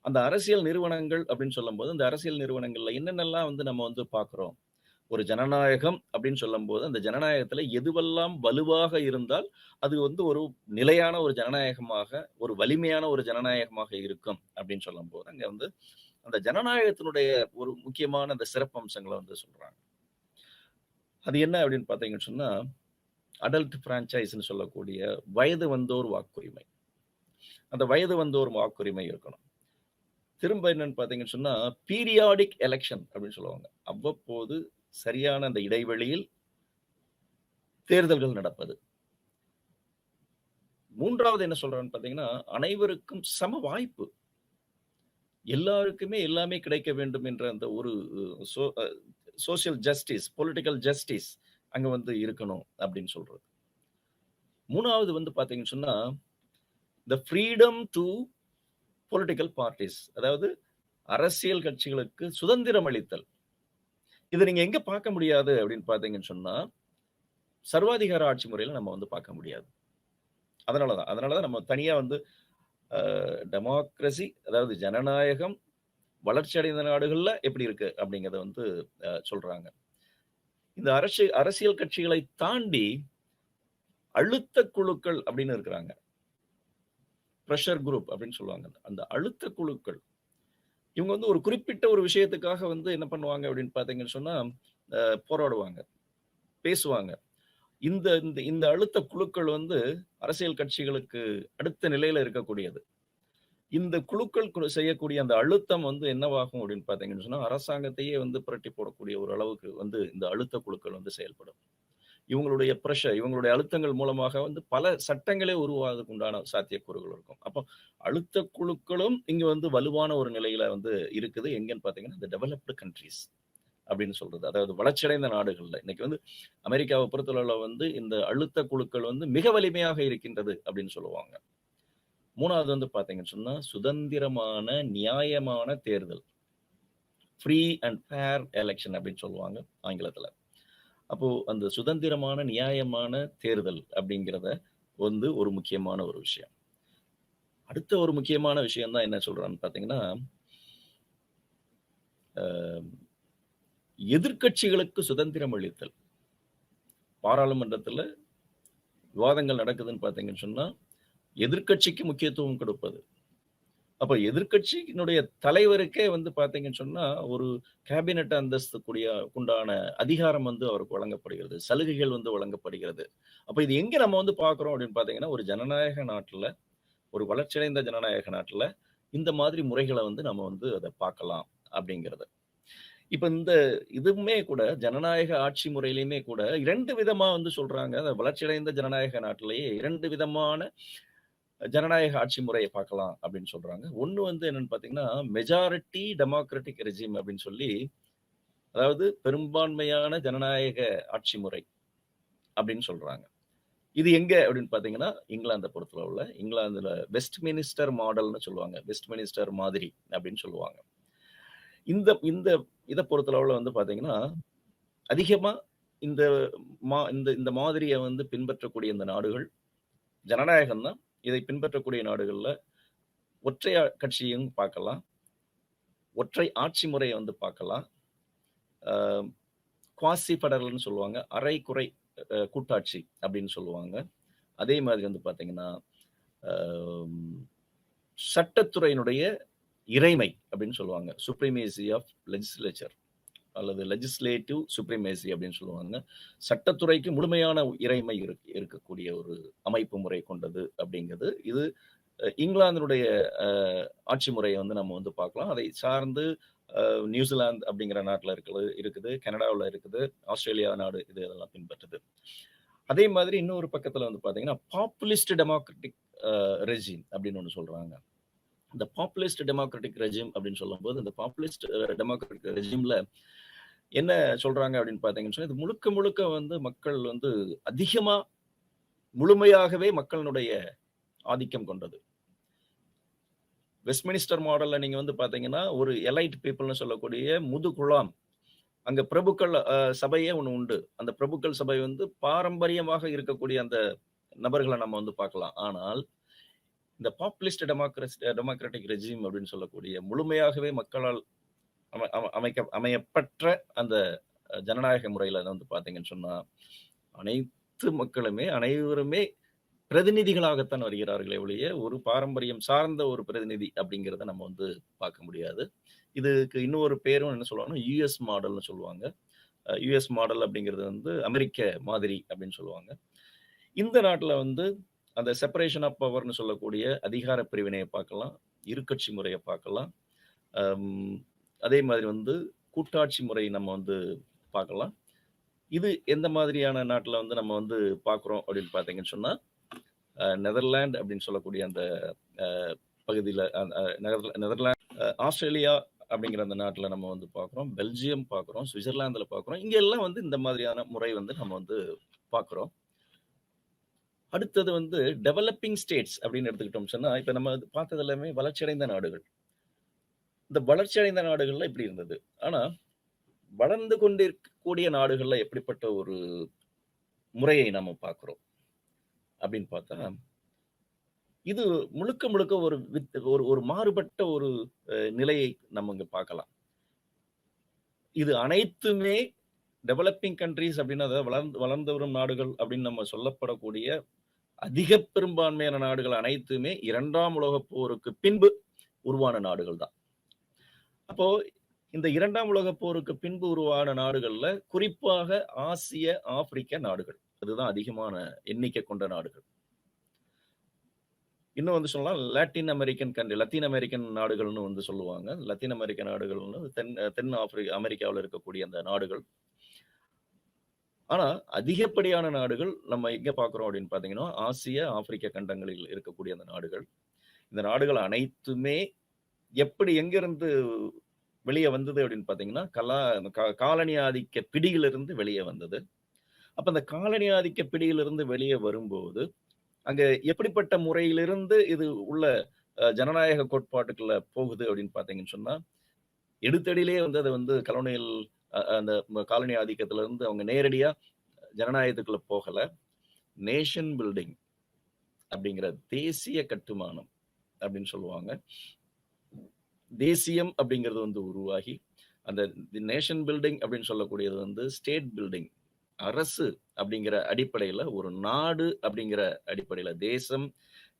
அந்த அரசியல் நிறுவனங்கள் அப்படின்னு சொல்லும்போது, அந்த அரசியல் நிறுவனங்கள்ல என்னென்னலாம் வந்து நம்ம வந்து பார்க்கிறோம். ஒரு ஜனநாயகம் அப்படின்னு சொல்லும்போது, அந்த ஜனநாயகத்துல எதுவெல்லாம் வலுவாக இருந்தால், அது வந்து ஒரு நிலையான ஒரு ஜனநாயகமாக, ஒரு வலிமையான ஒரு ஜனநாயகமாக இருக்கும் அப்படின்னு சொல்லும்போது, அங்க வந்து அந்த ஜனநாயகத்தினுடைய ஒரு முக்கியமான அந்த சிறப்பம்சங்கள வந்து சொல்றாங்க. அது என்ன அப்படின்னு பார்த்தீங்கன்னு சொன்னா, அடல்ட் பிரான்சைஸ்ன்னு சொல்லக்கூடிய வயது வந்தோர் வாக்குரிமை. அந்த வயது வந்தோர் வாக்குரிமை இருக்கணும். திரும்ப என்னன்னு பார்த்தீங்கன்னு சொன்னா, பீரியாடிக் எலக்ஷன் அப்படின்னு சொல்லுவாங்க. அவ்வப்போது சரியான அந்த இடைவெளியில் தேர்தல்கள் நடப்பது. 3வது என்ன சொல்றான்னு பார்த்தீங்கன்னா, அனைவருக்கும் சம வாய்ப்பு. எல்லாருக்குமே எல்லாமே கிடைக்க வேண்டும் என்ற அந்த ஒரு சோ அ சோசியல் ஜஸ்டிஸ், பொலிட்டிக்கல் ஜஸ்டிஸ் அங்க வந்து இருக்கணும் அப்படின்னு சொல்றது. 3வது வந்து பார்த்தீங்கன்னு சொன்னா, த ஃப்ரீடம் டூ பொலிட்டிக்கல் பார்ட்டீஸ். அதாவது அரசியல் கட்சிகளுக்கு சுதந்திரம் அளித்தல். இத நீங்க எங்க பார்க்க முடியாது அப்படின்னு பார்த்தீங்கன்னு சொன்னா, சர்வாதிகார ஆட்சி முறையில நம்ம வந்து பார்க்க முடியாது. அதனால தான் நம்ம தனியா வந்து டெமோக்ரசி அதாவது ஜனநாயகம் வளர்ச்சி அடைந்த நாடுகள்ல எப்படி இருக்கு அப்படிங்கிறத வந்து சொல்றாங்க. இந்த அரசியல் கட்சிகளை தாண்டி அழுத்த குழுக்கள் அப்படின்னு இருக்கிறாங்க. பிரஷர் குரூப் அப்படின்னு சொல்லுவாங்க. அந்த அழுத்த குழுக்கள் இவங்க வந்து ஒரு குறிப்பிட்ட ஒரு விஷயத்துக்காக வந்து என்ன பண்ணுவாங்க அப்படின்னு பார்த்தீங்கன்னு சொன்னா, போராடுவாங்க, பேசுவாங்க. இந்த இந்த இந்த அழுத்த குழுக்கள் வந்து அரசியல் கட்சிகளுக்கு அடுத்த நிலையில இருக்கக்கூடியது. இந்த குழுக்கள் செய்யக்கூடிய அந்த அழுத்தம் வந்து என்னவாகும் அப்படின்னு பார்த்தீங்கன்னு சொன்னா, அரசாங்கத்தையே வந்து புரட்டி போடக்கூடிய ஒரு அளவுக்கு வந்து இந்த அழுத்த குழுக்கள் வந்து செயல்படும். இவங்களுடைய பிரஷர், இவங்களுடைய அழுத்தங்கள் மூலமாக வந்து பல சட்டங்களே உருவாவதற்கு உண்டான சாத்தியக்கூறுகள் இருக்கும். அப்போ அழுத்த குழுக்களும் இங்க வந்து வலுவான ஒரு நிலையில வந்து இருக்குது. எங்கன்னு பார்த்தீங்கன்னா, இந்த டெவலப்டு கண்ட்ரீஸ் அப்படின்னு சொல்றது. அதாவது வளர்ச்சியடைந்த நாடுகள்ல. இன்னைக்கு வந்து அமெரிக்காவை பொறுத்தளவுல வந்து இந்த அழுத்த குழுக்கள் வந்து மிக வலிமையாக இருக்கின்றது அப்படின்னு சொல்லுவாங்க. 3வது வந்து பார்த்தீங்கன்னு சொன்னா, சுதந்திரமான, நியாயமான தேர்தல். ஃப்ரீ அண்ட் ஃபேர் எலக்ஷன் அப்படின்னு சொல்லுவாங்க ஆங்கிலத்துல. அப்போ அந்த சுதந்திரமான, நியாயமான தேர்தல் அப்படிங்கிறத வந்து ஒரு முக்கியமான ஒரு விஷயம். அடுத்த ஒரு முக்கியமான விஷயம் தான் என்ன சொல்றான்னு பார்த்தீங்கன்னா, அ எதிர்க்கட்சிகளுக்கு சுதந்திரம் அளித்தல். பாராளுமன்றத்துல விவாதங்கள் நடக்குதுன்னு பார்த்தீங்கன்னு சொன்னா, எதிர்க்கட்சிக்கு முக்கியத்துவம் கொடுப்பது. அப்ப எதிர்க்கட்சியினுடைய தலைவருக்கே வந்து பார்த்தீங்கன்னு சொன்னா, ஒரு கேபினெட் அந்தஸ்து உண்டான அதிகாரம் வந்து அவருக்கு வழங்கப்படுகிறது. சலுகைகள் வந்து வழங்கப்படுகிறது. அப்ப இது எங்க நம்ம வந்து பார்க்கிறோம் அப்படின்னு பார்த்தீங்கன்னா, ஒரு ஜனநாயக நாட்டுல, ஒரு வளர்ச்சியடைந்த ஜனநாயக நாட்டுல, இந்த மாதிரி முறைகள வந்து நம்ம வந்து அத பார்க்கலாம் அப்படிங்கிறது. இப்ப இந்த இதுவுமே கூட ஜனநாயக ஆட்சி முறையிலயுமே கூட 2 விதமா வந்து சொல்றாங்க. வளர்ச்சியடைந்த ஜனநாயக நாட்டிலேயே 2 விதமான ஜனநாயக ஆட்சி முறைய பார்க்கலாம் அப்படின்னு சொல்றாங்க. ஒண்ணு வந்து என்னன்னு பார்த்தீங்கன்னா, மெஜாரிட்டி டெமோக்ராட்டிக் ரெஜிம் அப்படின்னு சொல்லி, அதாவது பெரும்பான்மையான ஜனநாயக ஆட்சி முறை அப்படின்னு சொல்றாங்க. இது எங்க அப்படின்னு பார்த்தீங்கன்னா, இங்கிலாந்த பொறுத்தளவுல, இங்கிலாந்துல வெஸ்ட்மினிஸ்டர் மாடல்னு சொல்லுவாங்க. வெஸ்ட்மினிஸ்டர் மாதிரி அப்படின்னு சொல்லுவாங்க. இந்த இந்த இத பொறுத்தளவுல வந்து பார்த்தீங்கன்னா, அதிகமா இந்த இந்த இந்த மாதிரிய வந்து பின்பற்றக்கூடிய இந்த நாடுகள் ஜனநாயகம் தான். இதை பின்பற்றக்கூடிய நாடுகள்ல ஒற்றை கட்சியும் பார்க்கலாம். ஒற்றை ஆட்சி முறைய வந்து பார்க்கலாம். அ குவாசி ஃபெடரல்ன்னு சொல்லுவாங்க. அரைகுறை கூட்டாட்சி அப்படின்னு சொல்லுவாங்க. அதே மாதிரி வந்து பார்த்தீங்கன்னா, அ சட்டத்துறையினுடைய இறைமை அப்படின்னு சொல்லுவாங்க. சுப்ரீமேசி ஆஃப் லெஜிஸ்லேச்சர் அல்லது லெஜிஸ்லேட்டிவ் சுப்ரீமேசி அப்படின்னு சொல்லுவாங்க. சட்டத்துறைக்கு முழுமையான இறைமை இருக்கக்கூடிய ஒரு அமைப்பு முறை கொண்டது அப்படிங்கிறது. இது இங்கிலாந்தினுடைய ஆட்சி முறையை வந்து நம்ம வந்து பார்க்கலாம். அதை சார்ந்து நியூசிலாந்து அப்படிங்கிற நாட்டுல இருக்குது. கனடாவுல இருக்குது. ஆஸ்திரேலியா நாடு இதெல்லாம் பின்பற்றுது. அதே மாதிரி இன்னொரு பக்கத்துல வந்து பார்த்தீங்கன்னா, பாப்புலிஸ்ட் டெமோக்ராட்டிக் ரெஜிம் அப்படின்னு ஒண்ணு சொல்றாங்க. இந்த பாப்புலிஸ்ட் டெமோக்ராட்டிக் ரெஜிம் அப்படின்னு சொல்லும்போது, இந்த பாப்புலிஸ்ட் டெமோக்ராட்டிக் ரெஜிம்ல என்ன சொல்றாங்க அப்படின்னு பார்த்தீங்கன்னு சொன்னா, இது முழுக்க முழுக்க வந்து மக்கள் வந்து அதிகமா முழுமையாகவே மக்களினுடைய ஆதிக்கம் கொண்டது. வெஸ்ட்மினிஸ்டர் மாடல்ல நீங்க வந்து பார்த்தீங்கன்னா, ஒரு எலைட் பீப்பிள்னு சொல்லக்கூடிய முதுகுழாம். அங்க பிரபுக்கள் சபையே ஒண்ணு உண்டு. அந்த பிரபுக்கள் சபை வந்து பாரம்பரியமாக இருக்கக்கூடிய அந்த நபர்கள நம்ம வந்து பார்க்கலாம். ஆனால், இந்த பாப்புலிஸ்ட் டெமோக்ராட்டிக் ரெஜிம் அப்படின்னு சொல்லக்கூடிய முழுமையாகவே மக்களால் அமையப்பெற்ற அந்த ஜனநாயக முறையில வந்து பார்த்தீங்கன்னு சொன்னா, அனைத்து மக்களுமே, அனைவருமே பிரதிநிதிகளாகத்தான் வருகிறார்களே ஒழிய, ஒரு பாரம்பரியம் சார்ந்த ஒரு பிரதிநிதி அப்படிங்கிறத நம்ம வந்து பார்க்க முடியாது. இதுக்கு இன்னொரு பேரும் என்ன சொல்லுவாங்கன்னா, யுஎஸ் மாடல்னு சொல்லுவாங்க. யுஎஸ் மாடல் அப்படிங்கிறது வந்து அமெரிக்க மாதிரி அப்படின்னு சொல்லுவாங்க. இந்த நாட்டுல வந்து அந்த செப்பரேஷன் ஆஃப் பவர்ன்னு சொல்லக்கூடிய அதிகார பிரிவினைய பார்க்கலாம். இருக்கட்சி முறைய பார்க்கலாம். அதே மாதிரி வந்து கூட்டாட்சி முறை நம்ம வந்து பார்க்கலாம். இது எந்த மாதிரியான நாட்டுல வந்து நம்ம வந்து பார்க்குறோம் அப்படின்னு பார்த்தீங்கன்னு சொன்னா, நெதர்லாந்து அப்படின்னு சொல்லக்கூடிய அந்த பகுதியில நெதர்லாந்து, ஆஸ்திரேலியா அப்படிங்கிற அந்த நாட்டுல நம்ம வந்து பார்க்குறோம். பெல்ஜியம் பார்க்குறோம். சுவிட்சர்லாந்துல பார்க்குறோம். இங்க எல்லாம் வந்து இந்த மாதிரியான முறை வந்து நம்ம வந்து பார்க்குறோம். அடுத்தது வந்து டெவலப்பிங் ஸ்டேட்ஸ் அப்படின்னு எடுத்துக்கிட்டோம்னு சொன்னா, இப்ப நம்ம பார்த்தது எல்லாமே வளர்ச்சியடைந்த நாடுகள். இந்த வளர்ச்சியடைந்த நாடுகள்ல இப்படி இருந்தது. ஆனா, வளர்ந்து கொண்டிருக்கக்கூடிய நாடுகள்ல எப்படிப்பட்ட ஒரு முறையை நம்ம பார்க்கிறோம் அப்படின்னு பார்த்தா, இது முழுக்க முழுக்க ஒரு ஒரு மாறுபட்ட ஒரு நிலையை நம்ம இங்க பார்க்கலாம். இது அனைத்துமே டெவலப்பிங் கண்ட்ரீஸ் அப்படின்னு, அதாவது வளர்ந்து வரும் நாடுகள் அப்படின்னு நம்ம சொல்லப்படக்கூடிய அதிக பெரும்பான்மையான நாடுகள் அனைத்துமே 2ஆம் உலகப் போருக்கு பின்பு உருவான நாடுகள் தான். அப்போ இந்த 2ஆம் உலகப் போருக்கு பின்பு உருவான நாடுகள்ல குறிப்பாக ஆசிய, ஆப்பிரிக்க நாடுகள். அதுதான் அதிகமான எண்ணிக்கை கொண்ட நாடுகள். இன்னும் வந்து சொல்லலாம் லத்தீன் அமெரிக்கன் நாடுகள்னு வந்து சொல்லுவாங்க. லத்தீன் அமெரிக்க நாடுகள்னு தென் அமெரிக்காவுல இருக்கக்கூடிய அந்த நாடுகள். ஆனா, அதிகப்படியான நாடுகள் நம்ம எங்க பார்க்கிறோம் அப்படின்னு பார்த்தீங்கன்னா, ஆசிய, ஆப்பிரிக்க கண்டங்களில் இருக்கக்கூடிய அந்த நாடுகள். இந்த நாடுகள் அனைத்துமே எப்படி எங்கிருந்து வெளிய வந்தது அப்படின்னு பார்த்தீங்கன்னா, காலனி ஆதிக்க பிடியிலிருந்து வெளிய வந்தது. அப்ப அந்த காலனி ஆதிக்க பிடியிலிருந்து வெளிய வரும்போது, அங்க எப்படிப்பட்ட முறையிலிருந்து இது உள்ள ஜனநாயக கோட்பாட்டுக்குள்ள போகுது அப்படின்னு பார்த்தீங்கன்னு சொன்னா, எடுத்தடியிலேயே வந்து அத வந்து அந்த காலனி ஆதிக்கத்துல இருந்து அவங்க நேரடியா ஜனநாயகத்துக்குள்ள போகல. நேஷன் பில்டிங் அப்படிங்கிற தேசிய கட்டுமானம் அப்படின்னு சொல்லுவாங்க. தேசியம் அப்படிங்கிறது வந்து உருவாகி, அந்த நேஷன் பில்டிங் அப்படின்னு சொல்லக்கூடியது வந்து ஸ்டேட் பில்டிங். அரசு அப்படிங்கிற அடிப்படையில, ஒரு நாடு அப்படிங்கிற அடிப்படையில,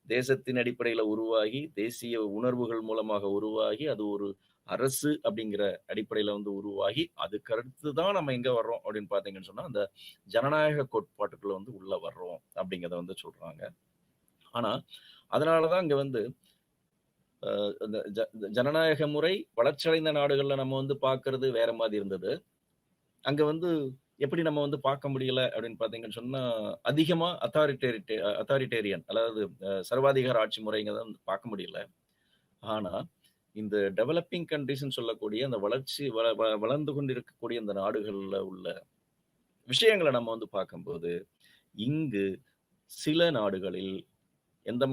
தேசத்தின் அடிப்படையில உருவாகி, தேசிய உணர்வுகள் மூலமாக உருவாகி, அது ஒரு அரசு அப்படிங்கிற அடிப்படையில வந்து உருவாகி, அதுக்கடுத்து தான் நம்ம எங்க வர்றோம் அப்படின்னு பார்த்தீங்கன்னு சொன்னா, அந்த ஜனநாயக கோட்பாட்டுக்குள்ள வந்து உள்ள வர்றோம் அப்படிங்கிறத வந்து சொல்றாங்க. ஆனா, அதனால தான் இங்க வந்து இந்த ஜனநாயக முறை வளர்ச்சியடைந்த நாடுகள்ல நம்ம வந்து பார்க்கிறது வேற மாதிரி இருந்தது. அங்க வந்து எப்படி நம்ம வந்து பார்க்க முடியல அப்படின்னு பார்த்தீங்கன்னு சொன்னா, அதிகமா அத்தாரிட்டேரியன் அதாவது சர்வாதிகார ஆட்சி முறைங்கிறத வந்து பார்க்க முடியல. ஆனா, இந்த டெவலப்பிங் கண்ட்ரீஸ்ன்னு சொல்லக்கூடிய அந்த வளர்ச்சி வ வ வளர்ந்து கொண்டிருக்கக்கூடிய இந்த நாடுகள்ல உள்ள விஷயங்கள நம்ம வந்து பார்க்கும்போது, இங்கு சில நாடுகளில் எந்த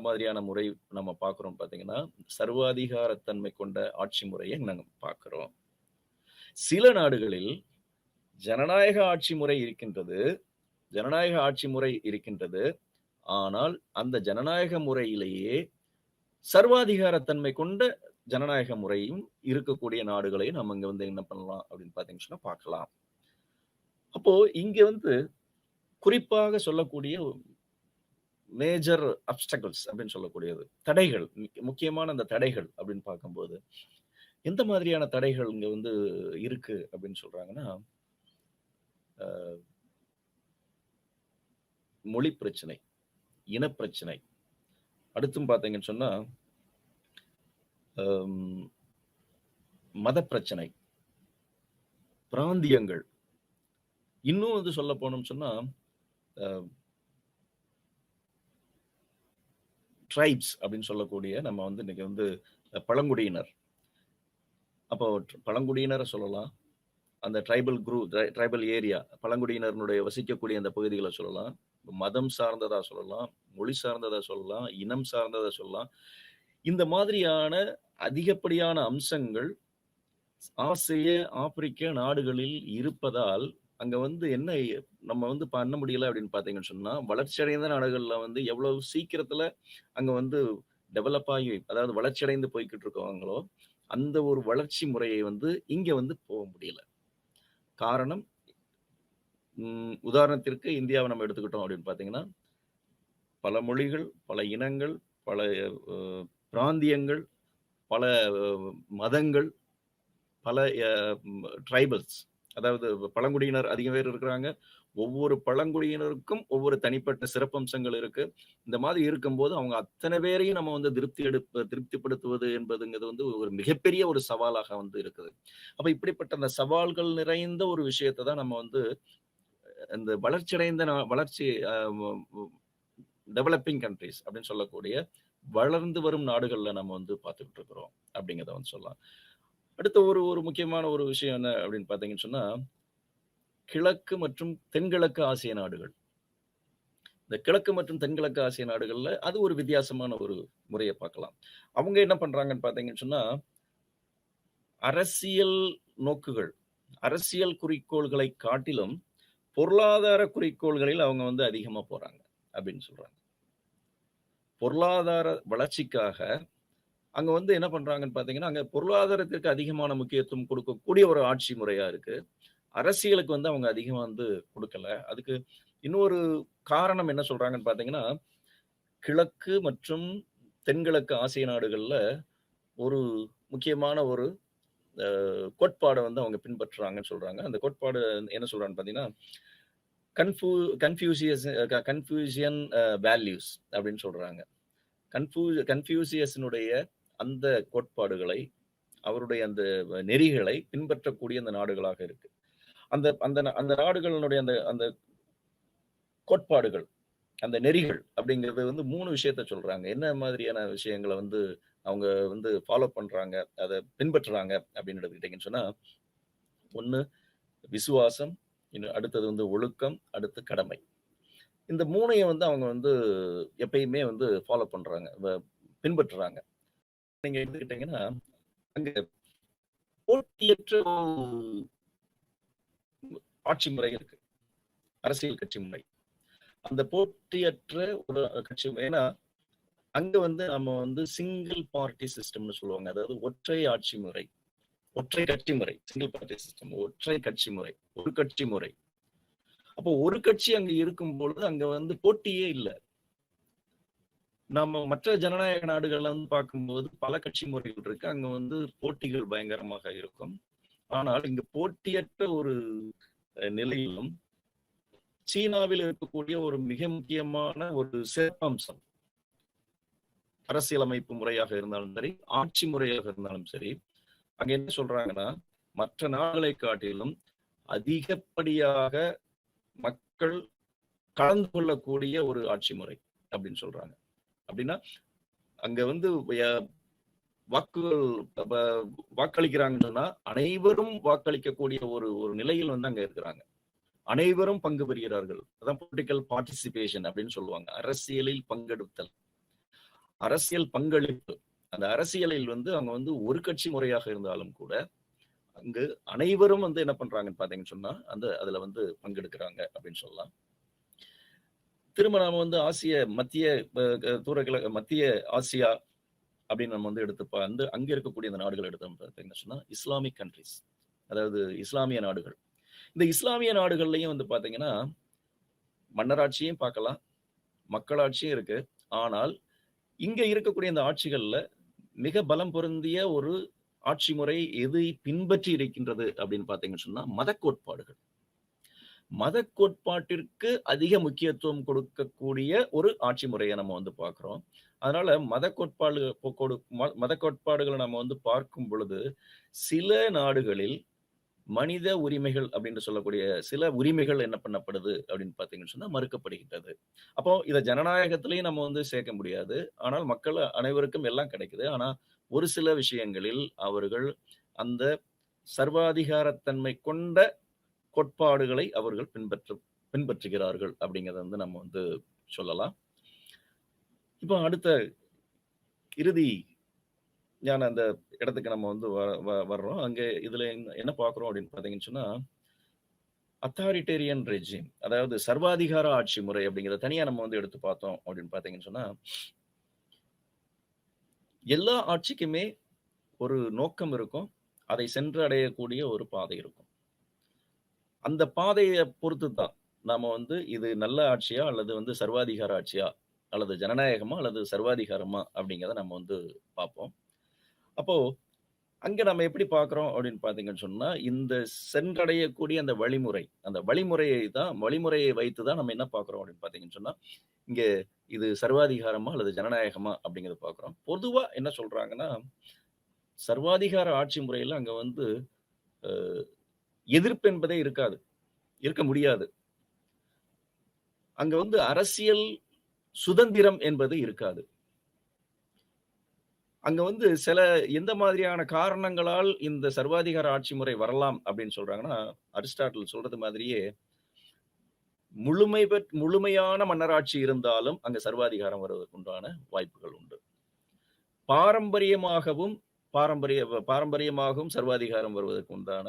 மாதிரியான முறை நம்ம பார்க்குறோம் பார்த்தீங்கன்னா, சர்வாதிகாரத்தன்மை கொண்ட ஆட்சி முறைய நாங்க பார்க்கிறோம். சில நாடுகளில் ஜனநாயக ஆட்சி முறை இருக்கின்றது. ஜனநாயக ஆட்சி முறை இருக்கின்றது. ஆனால், அந்த ஜனநாயக முறையிலேயே சர்வாதிகாரத்தன்மை கொண்ட ஜனநாயக முறையும் இருக்கக்கூடிய நாடுகளை நம்ம இங்க வந்து என்ன பண்ணலாம் அப்படின்னு பார்த்தீங்கன்னு சொன்னா பார்க்கலாம். அப்போ இங்க வந்து குறிப்பாக சொல்லக்கூடிய மேஜர் அப்ஸ்டக்கிள்ஸ் அப்படின்னு சொல்லக்கூடியது. தடைகள். முக்கியமான அந்த தடைகள் அப்படின்னு பார்க்கும்போது, எந்த மாதிரியான தடைகள் இங்க வந்து இருக்கு அப்படின்னு சொல்றாங்கன்னா, மொழி பிரச்சனை, இனப்பிரச்சனை. அடுத்தும் பார்த்தீங்கன்னு சொன்னா, மத பிரச்சனை, பிராந்தியங்கள். இன்னும் வந்து சொல்ல போனோம்னு சொன்னா, ட்ரைப்ஸ் அப்படின்னு சொல்லக்கூடிய நம்ம வந்து இன்னைக்கு வந்து பழங்குடியினர். அப்போ பழங்குடியினரை சொல்லலாம். அந்த ட்ரைபல் ஏரியா பழங்குடியினருடைய வசிக்கக்கூடிய அந்த பகுதிகளை சொல்லலாம். மதம் சார்ந்ததா சொல்லலாம், மொழி சார்ந்ததா சொல்லலாம், இனம் சார்ந்ததா சொல்லலாம். இந்த மாதிரியான அதிகப்படியான அம்சங்கள் ஆசிய, ஆப்பிரிக்க நாடுகளில் இருப்பதால், அங்க வந்து என்ன நம்ம வந்து பண்ண முடியல அப்படின்னு பார்த்தீங்கன்னு சொன்னா, வளர்ச்சியடைந்த நாடுகள்ல வந்து எவ்வளவு சீக்கிரத்துல அங்க வந்து டெவலப் ஆகி அதாவது வளர்ச்சியடைந்து போய்க்கிட்டு இருக்காங்களோ, அந்த ஒரு வளர்ச்சி முறையை வந்து இங்க வந்து போக முடியல. காரணம், உதாரணத்திற்கு இந்தியாவை நம்ம எடுத்துக்கிட்டோம் அப்படின்னு பார்த்தீங்கன்னா, பல மொழிகள், பல இனங்கள், பல பிராந்தியங்கள், பல மதங்கள், பல ட்ரைபல்ஸ் அதாவது பழங்குடியினர் அதிகம் பேர் இருக்கிறாங்க. ஒவ்வொரு பழங்குடியினருக்கும் ஒவ்வொரு தனிப்பட்ட சிறப்பம்சங்கள் இருக்கு. இந்த மாதிரி இருக்கும்போது அவங்க அத்தனை பேரையும் நம்ம வந்து திருப்திப்படுத்துவது என்பதுங்கிறது வந்து ஒரு மிகப்பெரிய ஒரு சவாலாக வந்து இருக்குது. அப்ப இப்படிப்பட்ட அந்த சவால்கள் நிறைந்த ஒரு விஷயத்தை தான் நம்ம வந்து இந்த வளர்ச்சி டெவலப்பிங் கண்ட்ரீஸ் அப்படின்னு சொல்லக்கூடிய வளர்ந்து வரும் நாடுகள்ல நம்ம வந்து பார்த்துக்கிட்டு இருக்கிறோம் அப்படிங்கிறத வந்து சொல்லலாம். அடுத்த ஒரு முக்கியமான ஒரு விஷயம் என்ன அப்படின்னு பார்த்தீங்கன்னு சொன்னா, கிழக்கு மற்றும் தென்கிழக்கு ஆசிய நாடுகள். இந்த கிழக்கு மற்றும் தென்கிழக்கு ஆசிய நாடுகள்ல அது ஒரு வித்தியாசமான ஒரு முறையை பார்க்கலாம். அவங்க என்ன பண்றாங்கன்னு பார்த்தீங்கன்னு சொன்னா, அரசியல் நோக்குகள், அரசியல் குறிக்கோள்களை காட்டிலும் பொருளாதார குறிக்கோள்களில் அவங்க வந்து அதிகமா போறாங்க அப்படின்னு சொல்றாங்க. பொருளாதார வளர்ச்சிக்காக அங்க வந்து என்ன பண்றாங்கன்னு பார்த்தீங்கன்னா, அங்க பொருளாதாரத்திற்கு அதிகமான முக்கியத்துவம் கொடுக்கக்கூடிய ஒரு ஆட்சி முறையா இருக்கு. அரசியலுக்கு வந்து அவங்க அதிகமா வந்து கொடுக்கல. அதுக்கு இன்னொரு காரணம் என்ன சொல்றாங்கன்னு பார்த்தீங்கன்னா, கிழக்கு மற்றும் தென்கிழக்கு ஆசிய நாடுகள்ல ஒரு முக்கியமான ஒரு கோட்பாட வந்து அவங்க பின்பற்றுறாங்கன்னு சொல்றாங்க. அந்த கோட்பாடு என்ன சொல்றாங்கன்னு பார்த்தீங்கன்னா, கன்ஃப்யூஷியன் வேல்யூஸ் அப்படின்னு சொல்றாங்க. கன்ஃப்யூசியஸினுடைய அந்த கோட்பாடுகளை, அவருடைய அந்த நெறிகளை பின்பற்றக்கூடிய அந்த நாடுகளாக இருக்கு. அந்த அந்த அந்த நாடுகளினுடைய அந்த அந்த கோட்பாடுகள், அந்த நெறிகள் அப்படிங்கிறது வந்து 3 விஷயத்த சொல்றாங்க. என்ன மாதிரியான விஷயங்கள வந்து அவங்க வந்து ஃபாலோ பண்றாங்க, அத பின்பற்றுறாங்க அப்படின்னு எடுத்துக்கிட்டீங்கன்னு சொன்னா, 1 விசுவாசம், அடுத்தது வந்து ஒழுக்கம், அடுத்து கடமை. இந்த 3யும் வந்து அவங்க வந்து எப்பயுமே வந்து ஃபாலோ பண்றாங்க, பின்பற்றுறாங்க. நீங்க எடுத்துக்கிட்டீங்கன்னா, அங்க போட்டியற்ற ஆட்சி முறை இருக்கு. அரசியல் கட்சி முறை. அந்த போட்டியற்ற ஒரு கட்சி ஏன்னா, அங்க வந்து நம்ம வந்து சிங்கிள் பார்ட்டி சிஸ்டம்னு சொல்லுவாங்க. அதாவது ஒற்றை ஆட்சி முறை. ஒற்றை கட்சி முறை. Single party system. ஒற்றை கட்சி முறை. ஒரு கட்சி முறை. அப்போ ஒரு கட்சி அங்க இருக்கும் பொழுது அங்க வந்து போட்டியே இல்ல. நம்ம மற்ற ஜனநாயக நாடுகள்ல வந்து பார்க்கும்போது பல கட்சி முறைகள் இருக்கு. அங்க வந்து போட்டிகள் பயங்கரமாக இருக்கும். ஆனால் இங்க போட்டியற்ற ஒரு நிலையிலும் சீனாவில் இருக்கக்கூடிய ஒரு மிக முக்கியமான ஒரு சிறப்பம்சம் அரசியலமைப்பு முறையாக இருந்தாலும் சரி, ஆட்சி முறையாக இருந்தாலும் சரி, அங்க என்ன சொல்றாங்கன்னா, மற்ற நாடுகளை காட்டிலும் அதிகப்படியாக மக்கள் கலந்து கொள்ளக்கூடிய ஒரு ஆட்சி முறை அப்படின்னு சொல்றாங்க. அப்படின்னா அங்க வந்து வாக்குகள் வாக்களிக்கிறாங்கன்னு சொன்னா அனைவரும் வாக்களிக்கக்கூடிய ஒரு ஒரு நிலையில் வந்து அங்க இருக்கிறாங்க. அனைவரும் பங்கு பெறுகிறார்கள். அதான் பொலிட்டிக்கல் பார்ட்டிசிபேஷன் அப்படின்னு சொல்லுவாங்க. அரசியலில் பங்கெடுத்தல், அரசியல் பங்களிப்பு. அந்த அரசியலில் வந்து அவங்க வந்து ஒரு கட்சி முறையாக இருந்தாலும் கூட அங்கு அனைவரும் வந்து என்ன பண்றாங்கன்னு பாத்தீங்கன்னு சொன்னா அதுல வந்து பங்கெடுக்கிறாங்க அப்படின்னு சொல்லலாம். திரும்ப நாம வந்து மத்திய மத்திய ஆசியா அப்படின்னு நம்ம வந்து எடுத்து அங்க இருக்கக்கூடிய அந்த நாடுகள் எடுத்தோம் பார்த்தீங்கன்னு சொன்னா இஸ்லாமிக் கண்ட்ரிஸ், அதாவது இஸ்லாமிய நாடுகள். இந்த இஸ்லாமிய நாடுகள்லயும் வந்து பாத்தீங்கன்னா மன்னராட்சியும் பார்க்கலாம், மக்களாட்சியும் இருக்கு. ஆனால் இங்க இருக்கக்கூடிய இந்த ஆட்சிகள்ல மிக பலம் பொருந்திய ஒரு ஆட்சி முறை எதை பின்பற்றி இருக்கின்றது அப்படின்னு பாத்தீங்கன்னு சொன்னா மத கோட்பாடுகள். மத கோட்பாட்டிற்கு அதிக முக்கியத்துவம் கொடுக்கக்கூடிய ஒரு ஆட்சி முறையை நம்ம வந்து பார்க்கிறோம். அதனால மத கோட்பாடுகளை நம்ம வந்து பார்க்கும் பொழுது சில நாடுகளில் மனித உரிமைகள் அப்படின்னு சொல்லக்கூடிய சில உரிமைகள் என்ன பண்ணப்படுது அப்படின்னு பாத்தீங்கன்னு சொன்னா மறுக்கப்படுகின்றது. அப்போ இதை ஜனநாயகத்திலையும் நம்ம வந்து சேர்க்க முடியாது. ஆனால் மக்கள் அனைவருக்கும் எல்லாம் கிடைக்குது. ஆனா ஒரு சில விஷயங்களில் அவர்கள் அந்த சர்வாதிகாரத்தன்மை கொண்ட கோட்பாடுகளை அவர்கள் பின்பற்றுகிறார்கள் அப்படிங்கிறத வந்து நம்ம வந்து சொல்லலாம். இப்போ அடுத்த இறுதி ஞான அந்த இடத்துக்கு நம்ம வந்து வர்றோம். அங்க இதுல என்ன பார்க்கிறோம் அப்படின்னு பாத்தீங்கன்னு சொன்னா அத்தாரிட்டேரியன் ரெஜிம், அதாவது சர்வாதிகார ஆட்சி முறை அப்படிங்கிறத தனியா நம்ம வந்து எடுத்து பார்த்தோம் அப்படின்னு பாத்தீங்கன்னு சொன்னா எல்லா ஆட்சிக்குமே ஒரு நோக்கம் இருக்கும், அதை சென்று அடையக்கூடிய ஒரு பாதை இருக்கும். அந்த பாதையை பொறுத்து தான் நாம வந்து இது நல்ல ஆட்சியா அல்லது வந்து சர்வாதிகார ஆட்சியா அல்லது ஜனநாயகமா அல்லது சர்வாதிகாரமா அப்படிங்கிறத நம்ம வந்து பார்ப்போம். அப்போ அங்க நம்ம எப்படி பார்க்கிறோம் அப்படின்னு பாத்தீங்கன்னு சொன்னா இந்த சென்றடையக்கூடிய அந்த வழிமுறையை வைத்து தான் நம்ம என்ன பார்க்கிறோம் அப்படின்னு பாத்தீங்கன்னு சொன்னா இங்க இது சர்வாதிகாரமா அல்லது ஜனநாயகமா அப்படிங்கிறத பார்க்கிறோம். பொதுவா என்ன சொல்றாங்கன்னா சர்வாதிகார ஆட்சி முறையில அங்க வந்து எதிர்ப்பு என்பதே இருக்க முடியாது. அங்க வந்து அரசியல் சுதந்திரம் என்பது இருக்காது. அங்க வந்து சில எந்த மாதிரியான காரணங்களால் இந்த சர்வாதிகார ஆட்சி முறை வரலாம் அப்படின்னு சொல்றாங்கன்னா அரிஸ்டாட்டில் சொல்றது மாதிரியே முழுமையான மன்னராட்சி இருந்தாலும் அங்க சர்வாதிகாரம் வருவதற்கு உண்டான வாய்ப்புகள் உண்டு. பாரம்பரியமாகவும் சர்வாதிகாரம் வருவதற்கு உண்டான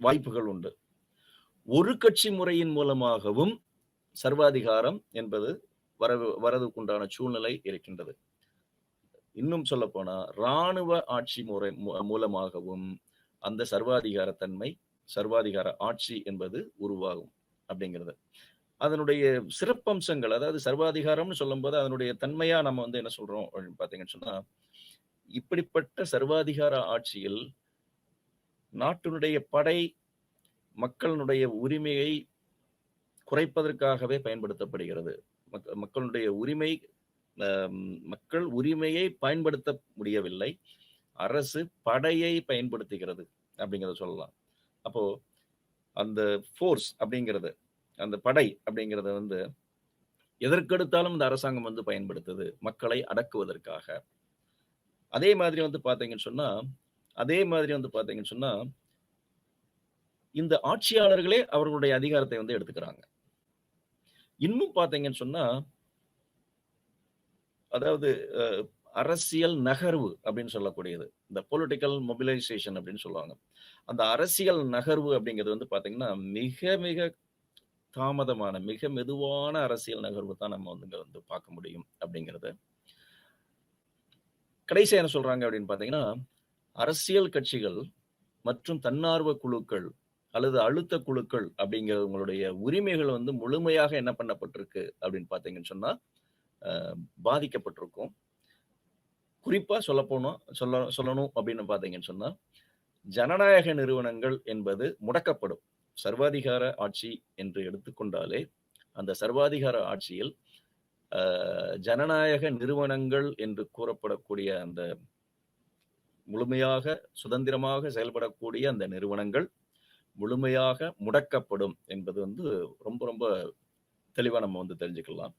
வாய்ப்புகள் உண்டு. ஒரு கட்சி முறையின் மூலமாகவும் சர்வாதிகாரம் என்பது வரதுக்குண்டான சூழ்நிலை இருக்கின்றது. இன்னும் சொல்ல போனா இராணுவ ஆட்சி முறை மூலமாகவும் அந்த சர்வாதிகார ஆட்சி என்பது உருவாகும் அப்படிங்கிறது. அதனுடைய சிறப்பம்சங்கள், அதாவது சர்வாதிகாரம்னு சொல்லும் போது அதனுடைய தன்மையா நம்ம வந்து என்ன சொல்றோம் அப்படின்னு பாத்தீங்கன்னு சொன்னா இப்படிப்பட்ட சர்வாதிகார ஆட்சியில் நாட்டினுடைய படை மக்களுடைய உரிமையை குறைப்பதற்காகவே பயன்படுத்தப்படுகிறது. மக்கள் உரிமையை பயன்படுத்த முடியவில்லை, அரசு படையை பயன்படுத்துகிறது அப்படிங்கிறத சொல்லலாம். அப்போ அந்த ஃபோர்ஸ் அப்படிங்கிறது, அந்த படை அப்படிங்கிறத வந்து எதற்கெடுத்தாலும் இந்த அரசாங்கம் வந்து பயன்படுத்துது மக்களை அடக்குவதற்காக. அதே மாதிரி வந்து பாத்தீங்கன்னு சொன்னா இந்த ஆட்சியாளர்களே அவர்களுடைய அதிகாரத்தை வந்து எடுத்துக்கிறாங்க. இன்னும் பாத்தீங்கன்னு சொன்னா அதாவது அரசியல் நகர்வு அப்படின்னு சொல்லக்கூடியது, இந்த பொலிட்டிக்கல் மொபிலைசேஷன் அப்படின்னு சொல்லுவாங்க. அந்த அரசியல் நகர்வு அப்படிங்கிறது வந்து பாத்தீங்கன்னா மிக மிக தாமதமான, மிக மெதுவான அரசியல் நகர்வு தான் நம்ம வந்து பார்க்க முடியும் அப்படிங்கிறது. கடைசியா என்ன சொல்றாங்க அப்படின்னு பாத்தீங்கன்னா அரசியல் கட்சிகள் மற்றும் தன்னார்வ குழுக்கள் அல்லது அழுத்த குழுக்கள் அப்படிங்கிறவங்களுடைய உரிமைகள் வந்து முழுமையாக என்ன பண்ணப்பட்டிருக்கு அப்படின்னு பாத்தீங்கன்னு சொன்னா பாதிக்கப்பட்டிருக்கும். குறிப்பா சொல்லணும் அப்படின்னு பாத்தீங்கன்னு சொன்னா ஜனநாயக நிறுவனங்கள் என்பது முடக்கப்படும். சர்வாதிகார ஆட்சி என்று எடுத்துக்கொண்டாலே அந்த சர்வாதிகார ஆட்சியில் ஜனநாயக நிறுவனங்கள் என்று கூறப்படக்கூடிய அந்த முழுமையாக சுதந்திரமாக செயல்படக்கூடிய அந்த நிறுவனங்கள் முழுமையாக முடக்கப்படும் என்பது வந்து ரொம்ப ரொம்ப தெளிவா நம்ம வந்து தெரிஞ்சுக்கலாம்.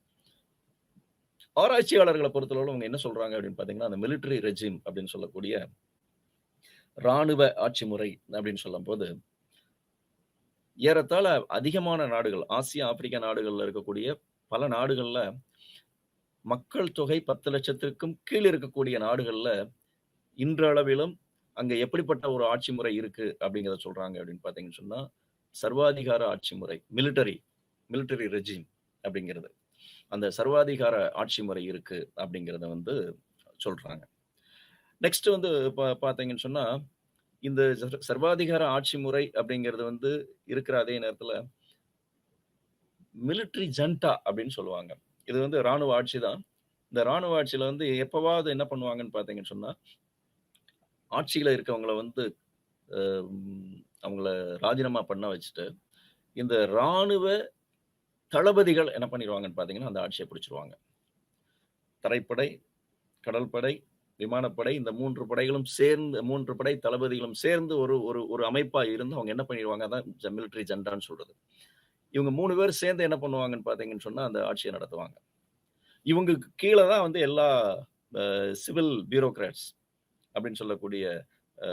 ஆராய்ச்சியாளர்கள பொறுத்தளவுல அவங்க என்ன சொல்றாங்க அப்படின்னு பார்த்தீங்கன்னா, அந்த மிலிட்டரி ரெஜிம் அப்படின்னு சொல்லக்கூடிய ராணுவ ஆட்சி முறை அப்படின்னு சொல்லும்போது, ஏறத்தாழ அதிகமான நாடுகள், ஆசியா, ஆப்பிரிக்கா நாடுகள்ல இருக்கக்கூடிய பல நாடுகள்ல மக்கள் தொகை 10,00,000க்கும் கீழ் இருக்கக்கூடிய நாடுகள்ல இன்றளவிலும் அங்க எப்படிப்பட்ட ஒரு ஆட்சி முறை இருக்கு அப்படிங்கிறத சொல்றாங்க அப்படின்னு பார்த்தீங்கன்னு சொன்னா, சர்வாதிகார ஆட்சி முறை, மிலிட்டரி ரெஜிம் அப்படிங்கிறது. அந்த சர்வாதிகார ஆட்சி முறை இருக்கு அப்படிங்கிறத வந்து சொல்றாங்க. நெக்ஸ்ட் வந்து பார்த்தீங்கன்னு சொன்னா, இந்த சர்வாதிகார ஆட்சி முறை அப்படிங்கிறது வந்து இருக்கிற அதே நேரத்துல மிலிட்டரி ஜன்டா அப்படின்னு சொல்லுவாங்க. இது வந்து ராணுவ ஆட்சி தான். இந்த ராணுவ ஆட்சியில வந்து எப்பவாவது என்ன பண்ணுவாங்கன்னு பார்த்தீங்கன்னு சொன்னா, ஆட்சியில இருக்கவங்கள வந்து அ அவங்கள ராஜினாமா பண்ண வச்சுட்டு, இந்த ராணுவ தளபதிகள் என்ன பண்ணிருவாங்கன்னு பார்த்தீங்கன்னா, அந்த ஆட்சிய பிடிச்சுருவாங்க. தரைப்படை, கடல்படை, விமானப்படை இந்த 3 படைகளும் சேர்ந்து 3 படை தளபதிகளும் சேர்ந்து ஒரு ஒரு ஒரு அமைப்பா இருந்து அவங்க என்ன பண்ணிருவாங்க, அதான் மிலிட்டரி ஜண்டான்னு சொல்றது. இவங்க 3 பேரும் சேர்ந்து என்ன பண்ணுவாங்கன்னு பார்த்தீங்கன்னு சொன்னா, அந்த ஆட்சிய நடத்துவாங்க. இவங்களுக்கு கீழ தான் வந்து எல்லா சிவில் பியூரோகிராட்ஸ் அப்படின்னு சொல்லக்கூடிய அ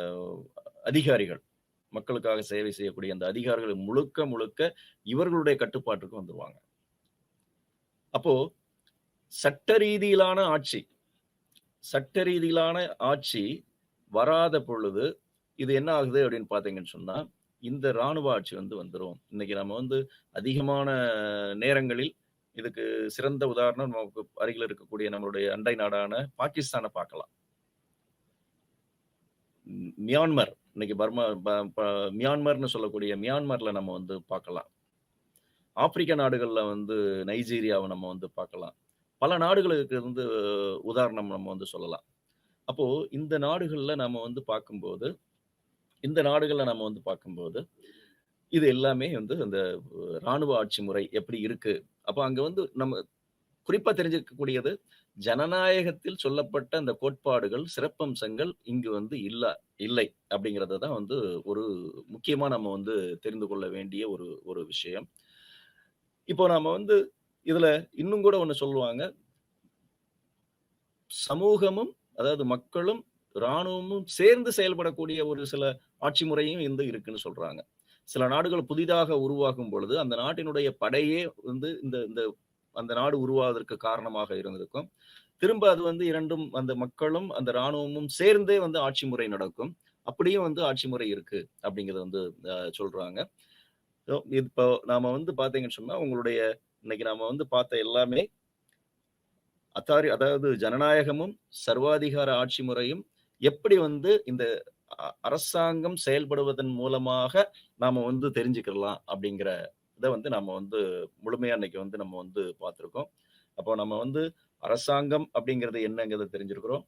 அதிகாரிகள். மக்களுக்காக சேவை செய்யக்கூடிய அந்த அதிகாரிகள் முழுக்க முழுக்க இவர்களுடைய கட்டுப்பாட்டுக்கு வந்துருவாங்க. அப்போ சட்ட ரீதியிலான ஆட்சி சட்ட ரீதியிலான ஆட்சி வராத பொழுது, இது என்ன ஆகுது அப்படின்னு பார்த்தீங்கன்னு சொன்னா, இந்த ராணுவ ஆட்சி வந்து வந்துரும். இன்னைக்கு நம்ம வந்து அதிகமான நேரங்களில் இதுக்கு சிறந்த உதாரணம் நமக்கு அருகில் இருக்கக்கூடிய நம்மளுடைய அண்டை நாடான பாகிஸ்தான பார்க்கலாம். மியான்மர் இன்னைக்கு பர்மா ப ப மியான்மர்ன்னு சொல்லக்கூடிய மியான்மர்ல நம்ம வந்து பார்க்கலாம். ஆப்பிரிக்க நாடுகள்ல வந்து நைஜீரியாவ நம்ம வந்து பார்க்கலாம். பல நாடுகளுக்கு வந்து உதாரணம் நம்ம வந்து சொல்லலாம். அப்போ இந்த நாடுகள்ல நம்ம வந்து பார்க்கும்போது இது எல்லாமே வந்து அந்த ராணுவ ஆட்சி முறை எப்படி இருக்கு? அப்ப அங்க வந்து நம்ம குறிப்பா தெரிஞ்சுக்கக்கூடியது, ஜனநாயகத்தில் சொல்லப்பட்ட அந்த கோட்பாடுகள், சிறப்பம்சங்கள் இங்கு வந்து இல்லை அப்படிங்கிறத தான் வந்து ஒரு முக்கியமா நம்ம வந்து தெரிந்து கொள்ள வேண்டிய ஒரு ஒரு விஷயம். இப்போ நாம வந்து இதுல இன்னும் கூட ஒண்ணு சொல்லுவாங்க. சமூகமும், அதாவது மக்களும், ராணுவமும் சேர்ந்து செயல்படக்கூடிய ஒரு சில ஆட்சி முறையும் வந்து இருக்குன்னு சொல்றாங்க. சில நாடுகள் புதிதாக உருவாகும் பொழுது, அந்த நாட்டினுடைய படையே வந்து இந்த இந்த அந்த நாடு உருவாவதற்கு காரணமாக இருந்திருக்கும். திரும்ப அது வந்து 2ம் அந்த மக்களும், அந்த ராணுவமும் சேர்ந்தே வந்து ஆட்சி முறை நடக்கும். அப்படியும் வந்து ஆட்சி முறை இருக்கு அப்படிங்கிறத வந்து சொல்றாங்க. இப்போ நாம வந்து பார்த்தீங்கன்னு சொன்னா, உங்களுடைய இன்னைக்கு நாம வந்து பார்த்த எல்லாமே அதாவது ஜனநாயகமும், சர்வாதிகார ஆட்சி முறையும் எப்படி வந்து இந்த அரசாங்கம் செயல்படுவதன் மூலமாக நாம வந்து தெரிஞ்சுக்கலாம் அப்படிங்கிற இத வந்து நாம வந்து முழுமையா இன்னைக்கு வந்து நம்ம வந்து பார்த்திருக்கோம். அப்போ நம்ம வந்து அரசாங்கம் அப்படிங்கிறது என்னங்கிறத தெரிஞ்சிருக்கிறோம்.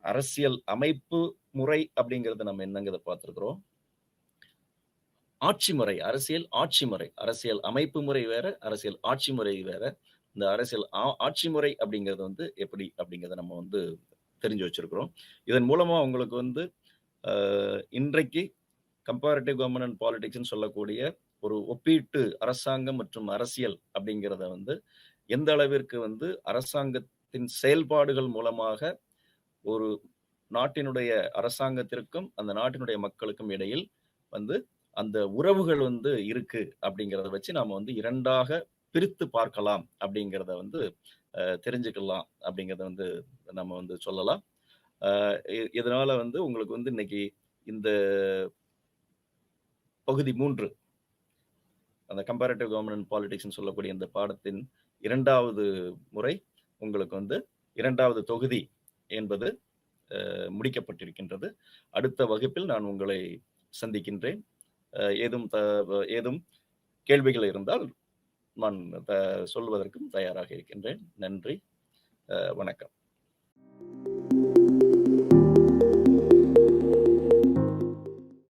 அரசியல் அமைப்பு முறை அப்படிங்கிறத நம்ம என்னங்கிறத பார்த்திருக்கிறோம். ஆட்சி முறை, அரசியல் ஆட்சி முறை. அரசியல் அமைப்பு முறை வேற, அரசியல் ஆட்சி முறை வேற. இந்த அரசியல் ஆட்சி முறை அப்படிங்கிறது வந்து எப்படி அப்படிங்கிறத நம்ம வந்து தெரிஞ்சு வச்சிருக்கிறோம். இதன் மூலமா உங்களுக்கு வந்து இன்றைக்கு கம்பேரிட்டிவ் கவர்ன்மென்ட் அண்ட் பாலிடிக்ஸ்ன்னு சொல்லக்கூடிய ஒரு ஒப்பீட்டு அரசாங்கம் மற்றும் அரசியல் அப்படிங்கிறத வந்து எந்த அளவிற்கு வந்து அரசாங்கத்தின் செயல்பாடுகள் மூலமாக ஒரு நாட்டினுடைய அரசாங்கத்திற்கும் அந்த நாட்டினுடைய மக்களுக்கும் இடையில் வந்து அந்த உறவுகள் வந்து இருக்கு அப்படிங்கிறத வச்சு நாம வந்து 2ஆக பிரித்து பார்க்கலாம் அப்படிங்கிறத வந்து தெரிஞ்சுக்கலாம் அப்படிங்கிறத வந்து நம்ம வந்து சொல்லலாம். இதனால வந்து உங்களுக்கு வந்து இன்னைக்கு இந்த பகுதி 3 அந்த கம்பேரிட்டிவ் கவர்ன்மென்ட் அண்ட் பாலிடிக்ஸ்ன்னு சொல்லக்கூடிய இந்த பாடத்தின் 2வது முறை உங்களுக்கு வந்து 2வது தொகுதி என்பது முடிக்கப்பட்டிருக்கின்றது. அடுத்த வகுப்பில் நான் உங்களை சந்திக்கின்றேன். ஏதும் கேள்விகள் இருந்தால் நான் சொல்வதற்கும் தயாராக இருக்கின்றேன். நன்றி. வணக்கம்.